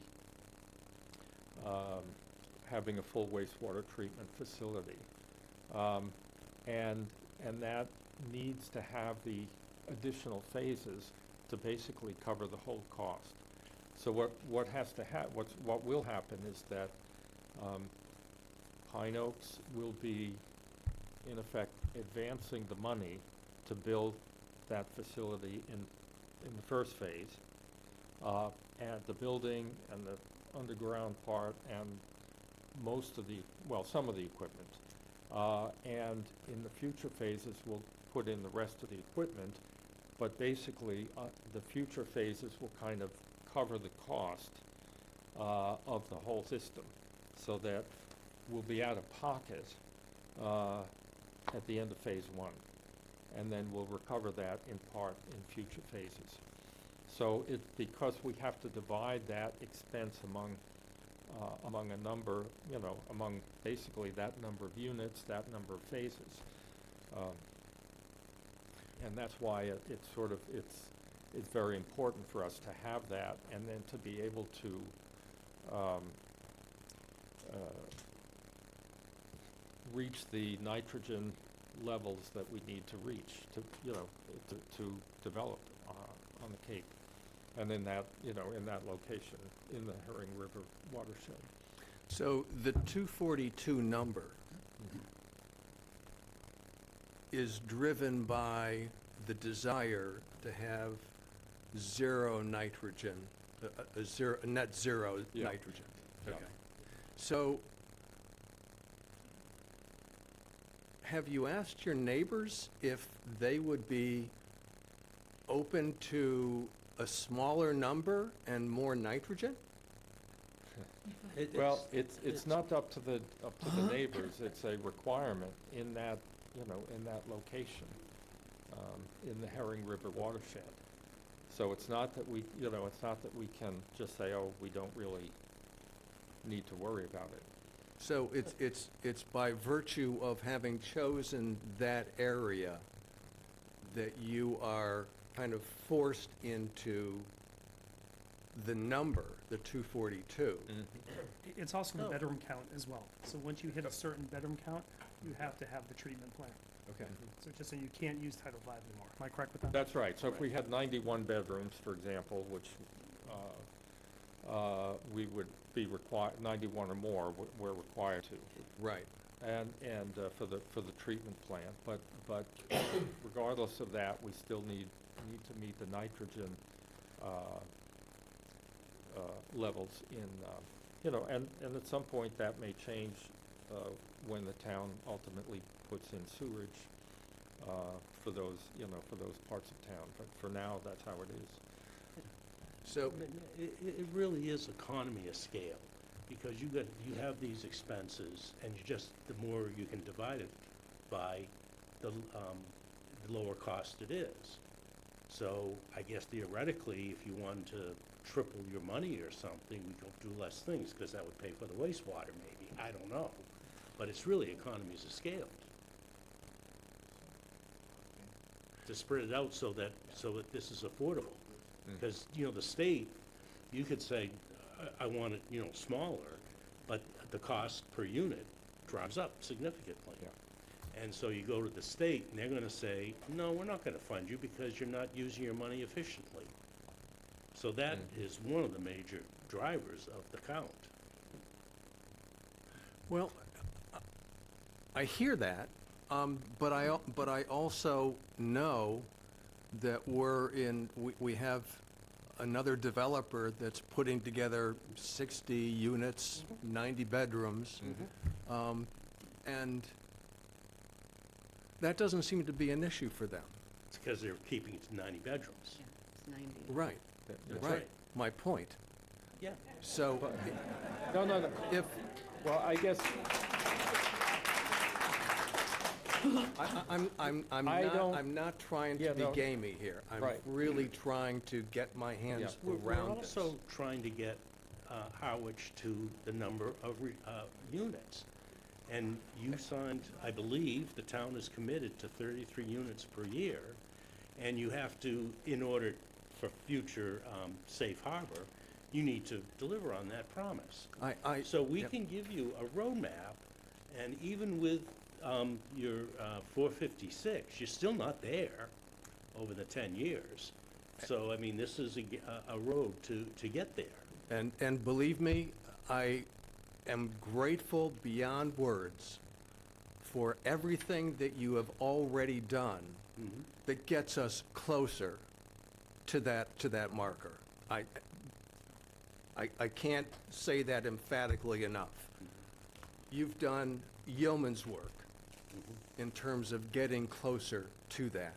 having a full wastewater treatment facility. And that needs to have the additional phases to basically cover the whole cost. So what will happen is that Pine Oaks will be, in effect, advancing the money to build that facility in the first phase, and the building and the underground part and some of the equipment. And in the future phases, we'll put in the rest of the equipment, but basically, the future phases will kind of cover the cost of the whole system, so that we'll be out of pocket at the end of phase 1, and then we'll recover that in part in future phases. So it's because we have to divide that expense among a number, among basically that number of units, that number of phases. And that's why it's sort of, it's very important for us to have that, and then to be able to reach the nitrogen levels that we need to reach to, to develop on the Cape, and in that, in that location, in the Herring River watershed. So the 242 number is driven by the desire to have zero nitrogen, a net zero Yeah. nitrogen. Yeah. Okay. So have you asked your neighbors if they would be open to a smaller number and more nitrogen? Well, it's not up to the neighbors, it's a requirement in that, in that location, in the Herring River watershed. So it's not that we, it's not that we can just say, oh, we don't really need to worry about it. So it's by virtue of having chosen that area that you are kind of forced into the number, the 242. It's also the bedroom count as well. So once you hit a certain bedroom count, you have to have the treatment plan. Okay. So just so you can't use Title V anymore. Am I correct with that? That's right. So if we had 91 bedrooms, for example, which we would be required, 91 or more, we're required to. Right. And for the treatment plant, but regardless of that, we still need to meet the nitrogen levels in, and at some point that may change when the town ultimately puts in sewage for those, for those parts of town. But for now, that's how it is. So It really is economy of scale, because you have these expenses, and the more you can divide it by, the lower cost it is. So I guess theoretically, if you wanted to triple your money or something, we could do less things, because that would pay for the wastewater maybe, I don't know. But it's really economies of scale. To spread it out so that this is affordable. Because, the state, you could say, I want it, smaller, but the cost per unit drives up significantly. Yeah. And so you go to the state, and they're gonna say, no, we're not gonna fund you because you're not using your money efficiently. So that is one of the major drivers of the count. Well, I hear that, but I also know that we have another developer that's putting together 60 units, 90 bedrooms, and that doesn't seem to be an issue for them. It's because they're keeping it to 90 bedrooms. Yeah, it's 90. Right. That's Right. right. My point. Yeah. So, No. if Well, I guess, I'm not trying to be no. gamey here. I'm Right. really trying to get my hands We're around this. also trying to get Harwich to the number of units. And you signed, I believe, the town is committed to 33 units per year, and you have to, in order for future safe harbor, you need to deliver on that promise. So we can give you a roadmap, and even with your 456, you're still not there over the 10 years. So, I mean, this is a road to get there. And believe me, I am grateful beyond words for everything that you have already done that gets us closer to that marker. I can't say that emphatically enough. You've done yeoman's work in terms of getting closer to that.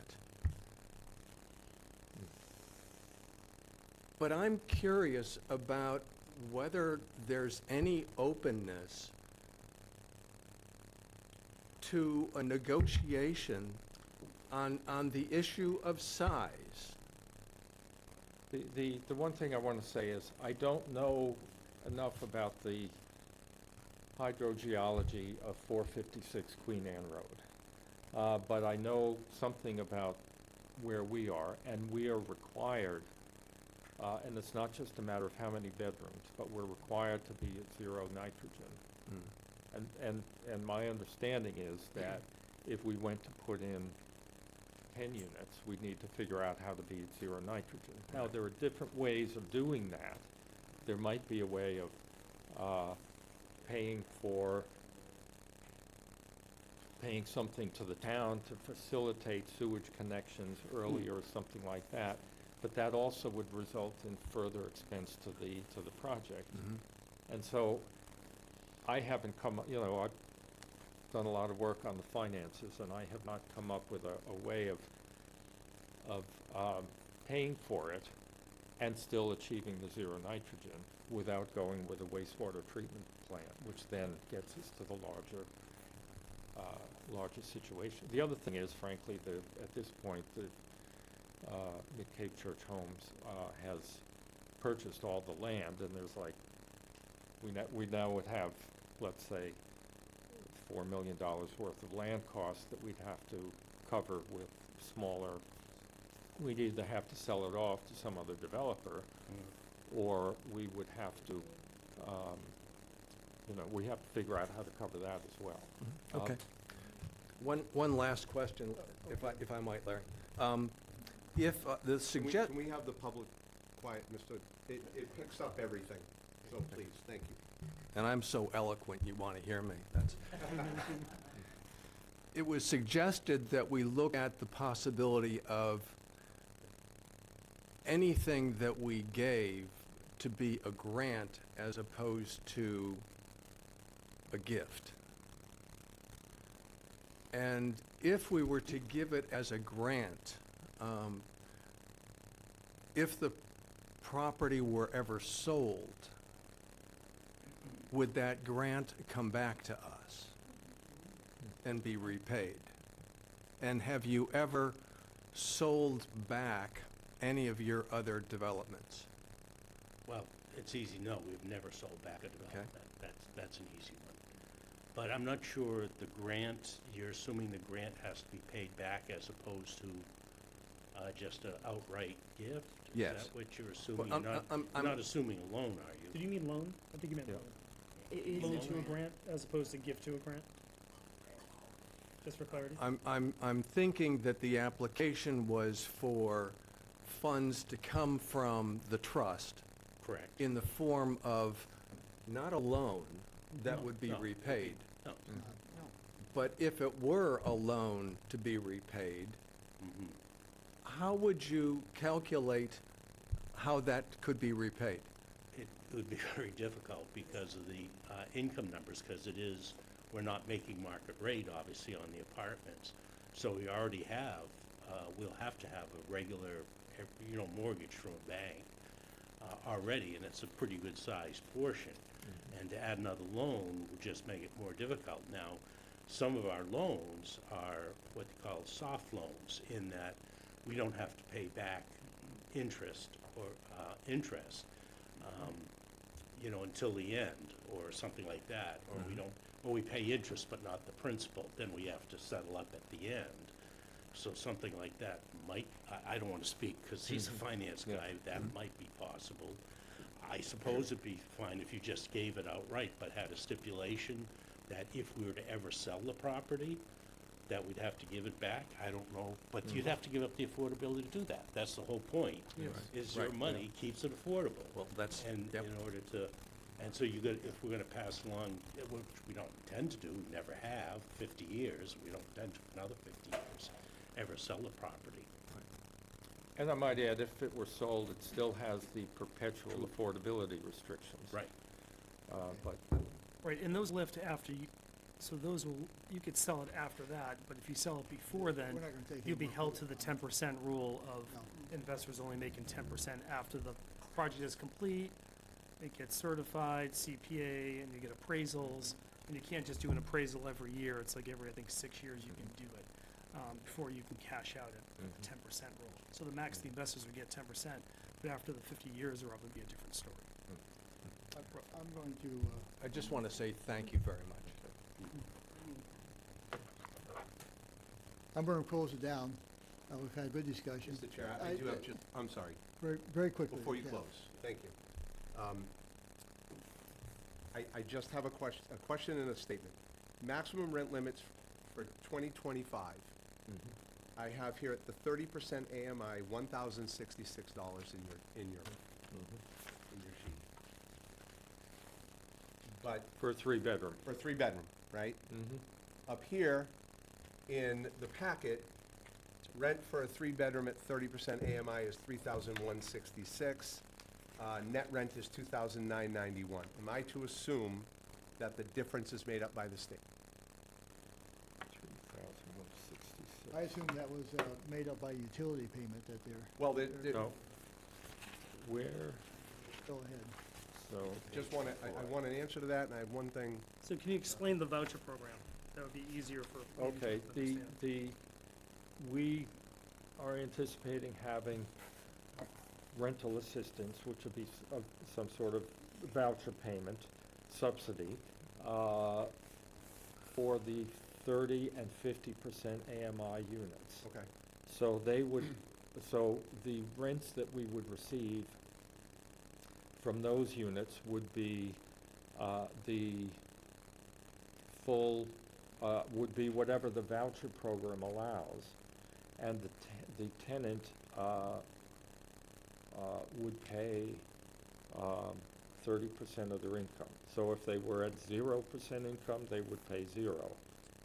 But I'm curious about whether there's any openness to a negotiation on the issue of size. the one thing I want to say is, I don't know enough about the hydrogeology of 456 Queen Anne Road. but I know something about where we are, and we are required, and it's not just a matter of how many bedrooms, but we're required to be at 0 nitrogen. And my understanding is that if we went to put in 10 units, we'd need to figure out how to be at 0 nitrogen. Now, there are different ways of doing that. There might be a way of paying something to the town to facilitate sewage connections earlier or something like that, but that also would result in further expense to the project. And so I haven't I've done a lot of work on the finances, and I have not come up with a way of paying for it and still achieving the 0 nitrogen without going with a wastewater treatment plant, which then gets us to the larger situation. The other thing is, frankly, at this point, the Mid-Cape Church Homes has purchased all the land, and there's we now would have, let's say, $4 million worth of land costs that we'd have to cover with smaller. We'd either have to sell it off to some other developer, or we would have to, we have to figure out how to cover that as well. Okay. One last question, if I might, Larry. If the Can we have the public quiet, Mr. It picks up everything, so please, thank you. And I'm so eloquent, you want to hear me. It was suggested that we look at the possibility of anything that we gave to be a grant as opposed to a gift. And if we were to give it as a grant, if the property were ever sold, would that grant come back to us and be repaid? And have you ever sold back any of your other developments? Well, it's easy, no, we've never sold back a development. That's an easy one. But I'm not sure the grant, you're assuming the grant has to be paid back as opposed to just an outright gift? Yes. Is that what you're assuming? Well, You're not assuming a loan, are you? Did you mean loan? I think you meant Yeah. loan. It is Loan a to a grant as opposed to gift to a grant? Just for clarity? I'm thinking that the application was for funds to come from the trust Correct. in the form of not a loan that No, would be no. repaid. No. But if it were a loan to be repaid, Mhm. how would you calculate how that could be repaid? It would be very difficult because of the income numbers, because we're not making market rate, obviously, on the apartments. So we already have, we'll have to have a regular, mortgage from a bank already, and it's a pretty good sized portion. And to add another loan would just make it more difficult. Now, some of our loans are what they call soft loans, in that we don't have to pay back interest or until the end, or something like that, or we pay interest but not the principal, then we have to settle up at the end. So something like that might, I don't want to speak because he's a finance guy, that might be possible. I suppose it'd be fine if you just gave it outright, but had a stipulation that if we were to ever sell the property, that we'd have to give it back. I don't know, but you'd have to give up the affordability to do that. That's the whole point. Yes. Is your Right, money keeps it affordable. Well, that's, And yep. in order to, and so if we're gonna pass along, which we don't intend to do, we never have, 50 years, we don't intend to, for another 50 years, ever sell the property. And I might add, if it were sold, it still has the perpetual affordability restrictions. Right. But Right, and those lift after you, so you could sell it after that, but if you sell it before then, We're not gonna take you'll be any held to the 10% rule of No. investors only making 10% after the project is complete. It gets certified, CPA, and you get appraisals, and you can't just do an appraisal every year. It's like every, I think, 6 years you can do it, before you can cash out at the 10% rule. So the max the investors would get 10%, but after the 50 years, they're up, it'd be a different story. I'm going to, I just want to say thank you very much. I'm gonna close it down. We've had a good discussion. Mr. Chair, I do have just, I'm sorry, Very, very quickly. before you yeah. close, thank you. I just have a question and a statement. Maximum rent limits for 2025. I have here at the 30% AMI, $1,066 in your sheet. But For a three-bedroom. for a three-bedroom, right? Mm-hmm. Up here in the packet, rent for a three-bedroom at 30% AMI is $3,166. Net rent is $2,991. Am I to assume that the difference is made up by the state? I assume that was made up by utility payment that they're, Well, No. Where, go ahead. so. just want to, I want an answer to that, and I have one thing. So can you explain the voucher program? That would be easier for me to Okay, understand. we are anticipating having rental assistance, which would be some sort of voucher payment, subsidy, for the 30 and 50% AMI units. Okay. So so the rents that we would receive from those units would be, the full, would be whatever the voucher program allows, and the tenant, would pay, 30% of their income. So if they were at 0% income, they would pay 0.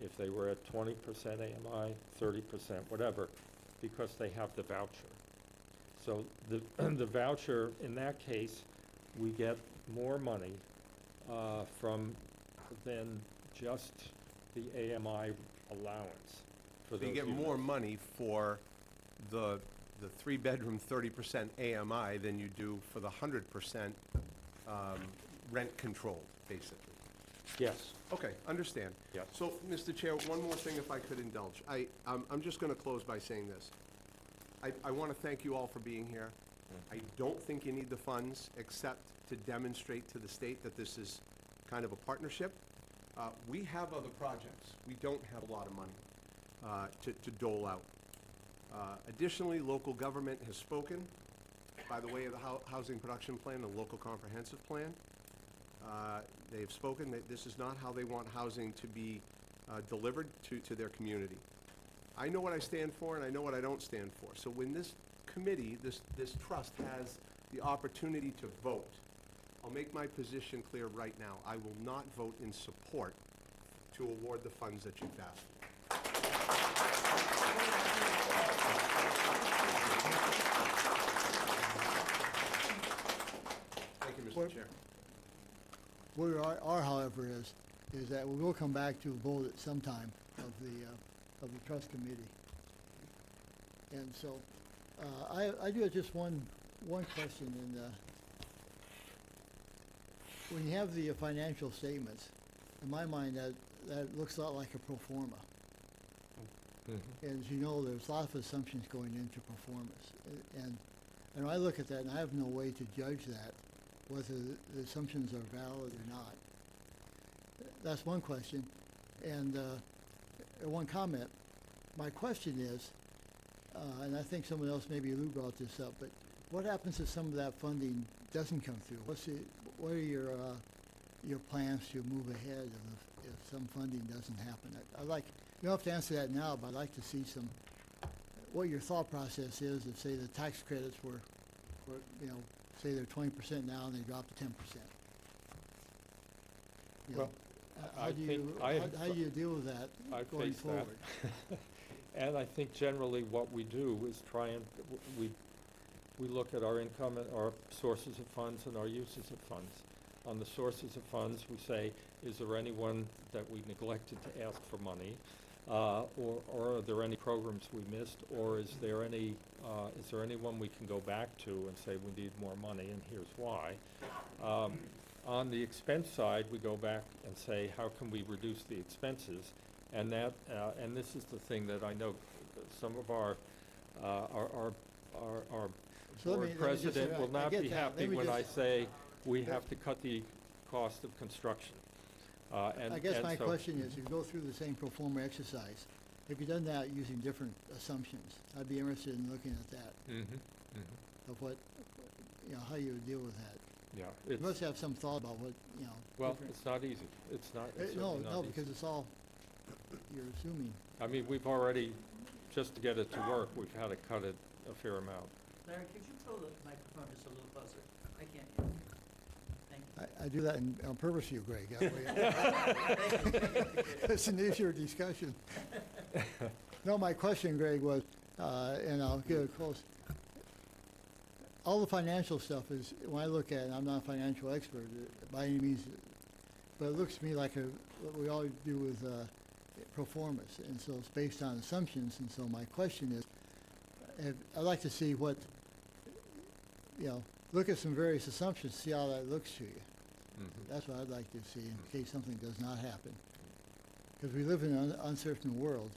If they were at 20% AMI, 30%, whatever, because they have the voucher. So the voucher, in that case, we get more money from than just the AMI allowance for So those you get units. more money for the three-bedroom 30% AMI than you do for the 100% rent control, basically. Yes. Okay, understand. Yeah. So, Mr. Chair, one more thing if I could indulge. I'm just going to close by saying this. I want to thank you all for being here. I don't think you need the funds except to demonstrate to the state that this is kind of a partnership. We have other projects. We don't have a lot of money to dole out. Additionally, local government has spoken by the way of the housing production plan, the local comprehensive plan. They've spoken that this is not how they want housing to be delivered to their community. I know what I stand for and I know what I don't stand for. So when this committee, this trust has the opportunity to vote, I'll make my position clear right now. I will not vote in support to award the funds that you've asked. Thank you, Mr. Chair. What we are, however, is that we will come back to a vote at some time of the trust committee. And so, I do have just one question, and, when you have the financial statements, in my mind, that looks a lot like a pro forma. And as you know, there's lots of assumptions going into performance. And when I look at that, and I have no way to judge that, whether the assumptions are valid or not. That's one question. And one comment. My question is, and I think someone else, maybe Lou brought this up, but what happens if some of that funding doesn't come through? What are your plans to move ahead if some funding doesn't happen? You don't have to answer that now, but I'd like to see what your thought process is if, say, the tax credits were say they're 20% now and they drop to 10%. Well, how do you deal with that going forward? And I think generally what we do is try and, we look at our income and our sources of funds and our uses of funds. On the sources of funds, we say, is there anyone that we neglected to ask for money? Or are there any programs we missed? Or is there anyone we can go back to and say, we need more money and here's why? On the expense side, we go back and say, how can we reduce the expenses? And that, and this is the thing that I know some of our board president will not be happy when I say we have to cut the cost of construction. I guess my question is, you go through the same pro forma exercise, have you done that using different assumptions? I'd be interested in looking at that, of what, how you would deal with that. Yeah, You must have some thought about what, well, different- it's not easy. It's not, it's No, certainly not no, easy. because it's all, you're assuming. I mean, we've already, just to get it to work, we've had to cut it a fair amount. Larry, could you pull the microphone just a little closer? I can't hear you. Thank you. I do that on purpose for you, Greg. That way- It's an easier discussion. No, my question, Greg, was, and I'll get it close. All the financial stuff is, when I look at it, I'm not a financial expert by any means, but it looks to me like what we always do with performance, and so it's based on assumptions, and so my question is, I'd like to see what, look at some various assumptions, see how that looks to you. That's what I'd like to see in case something does not happen. Because we live in an uncertain world,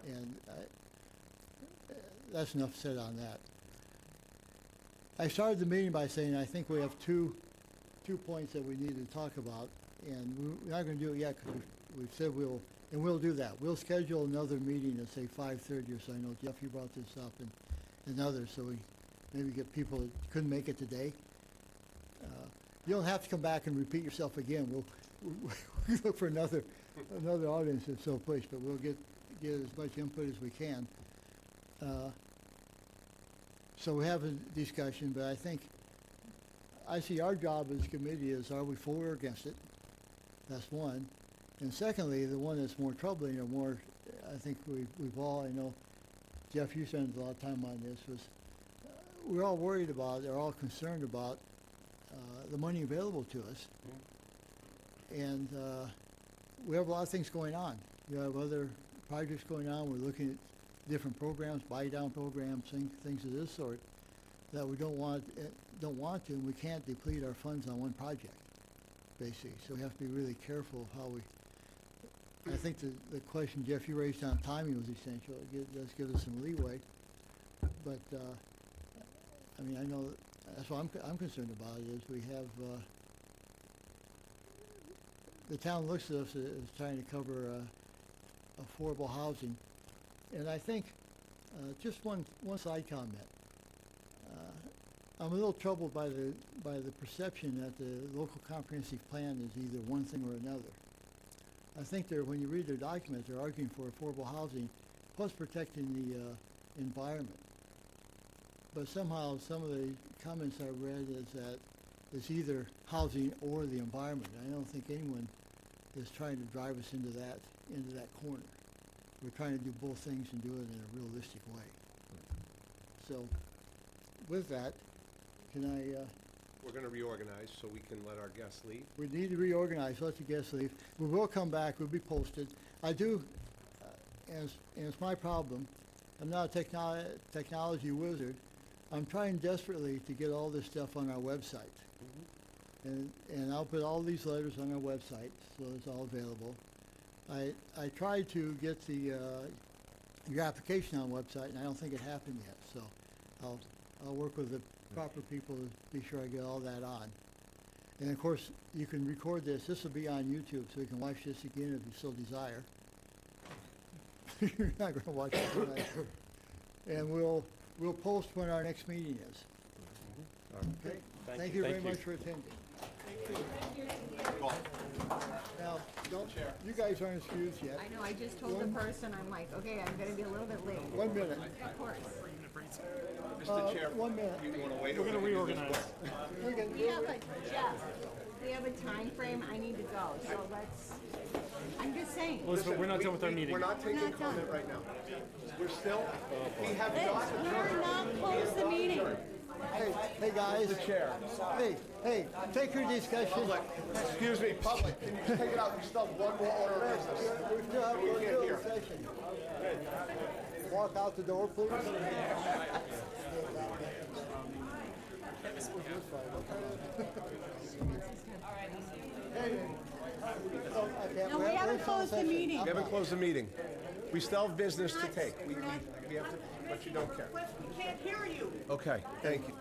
and that's enough said on that. I started the meeting by saying I think we have two points that we need to talk about, and we're not going to do it yet because we've said we'll do that. We'll schedule another meeting at say 5:30 or so. I know Jeff, you brought this up, and others, so we maybe get people that couldn't make it today. You don't have to come back and repeat yourself again. We'll look for another audience if so pushed, but we'll get as much input as we can. So we have a discussion, but I see our job as a committee is, are we for or against it? That's one. And secondly, the one that's more troubling or more, I think we've all, I know, Jeff, you spent a lot of time on this, was we're all worried about, they're all concerned about the money available to us. And we have a lot of things going on. We have other projects going on. We're looking at different programs, buy-down programs, things of this sort that we don't want to, and we can't deplete our funds on one project, basically. So we have to be really careful of how we. I think the question, Jeff, you raised on timing was essential. It does give us some leeway, but I mean, I know that's what I'm concerned about. Is we have the town looks at us as trying to cover affordable housing. And I think, just one side comment. I'm a little troubled by the perception that the local comprehensive plan is either one thing or another. I think when you read their document, they're arguing for affordable housing plus protecting the environment. But somehow some of the comments I read is that it's either housing or the environment. I don't think anyone is trying to drive us into that corner. We're trying to do both things and do it in a realistic way. So, with that, can I? We're going to reorganize so we can let our guests leave. We need to reorganize. Let the guests leave. We will come back. We'll be posted. I do, and it's my problem. I'm not a technology wizard. I'm trying desperately to get all this stuff on our website. And I'll put all these letters on our website, so it's all available. I tried to get your application on the website, and I don't think it happened yet. So I'll work with the proper people to be sure I get all that on. And of course, you can record this. This will be on YouTube, so you can watch this again if you so desire. You're not going to watch it tonight. And we'll post when our next meeting is. Okay. Thank you very much for attending. Now, you guys aren't excused yet. I know, I just told the person, I'm like, okay, I'm gonna be a little bit late. 1 minute. Of course. Mr. Chair, 1 minute. you want to wait? We're gonna reorganize. We have a time frame. I need to go, so I'm just saying. Elizabeth, we're not done with our meeting. We're not taking not done. comment right now. We're still, we have Liz, not we're adjourned. not close the meeting. Hey guys. Mr. Chair. Hey, take your discussion. Public, excuse me, public, can you take it out? We still have one more order of business. We still have We one can't little hear. session. Walk out the door, please. No, we haven't closed the meeting. We haven't closed the meeting. We still have business to take. We have to, but you don't care. We can't hear you. Okay, thank you.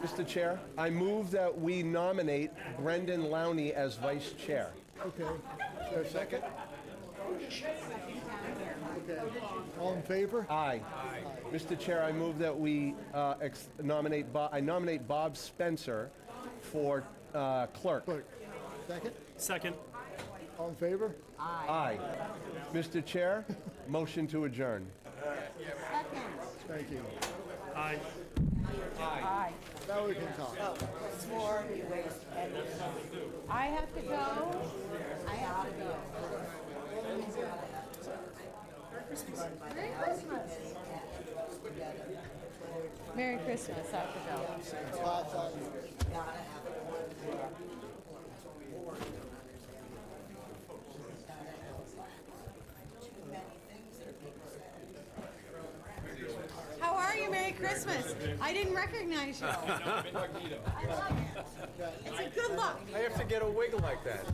Mr. Chair, I move that we nominate Brendan Lowney as vice chair. Okay. Is there a second? All in favor? Aye. Mr. Chair, I move that we nominate Bob Spencer for clerk. Clerk. Second? Second. All in favor? Aye. Mr. Chair, motion to adjourn. Thank you. Aye. Aye. Now we can talk. I have to go. I have to go. Merry Christmas. Merry Christmas. I have to go. How are you? Merry Christmas. I didn't recognize you. I love it. It's a good look. I have to get a wig like that.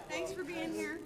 Thanks for being here.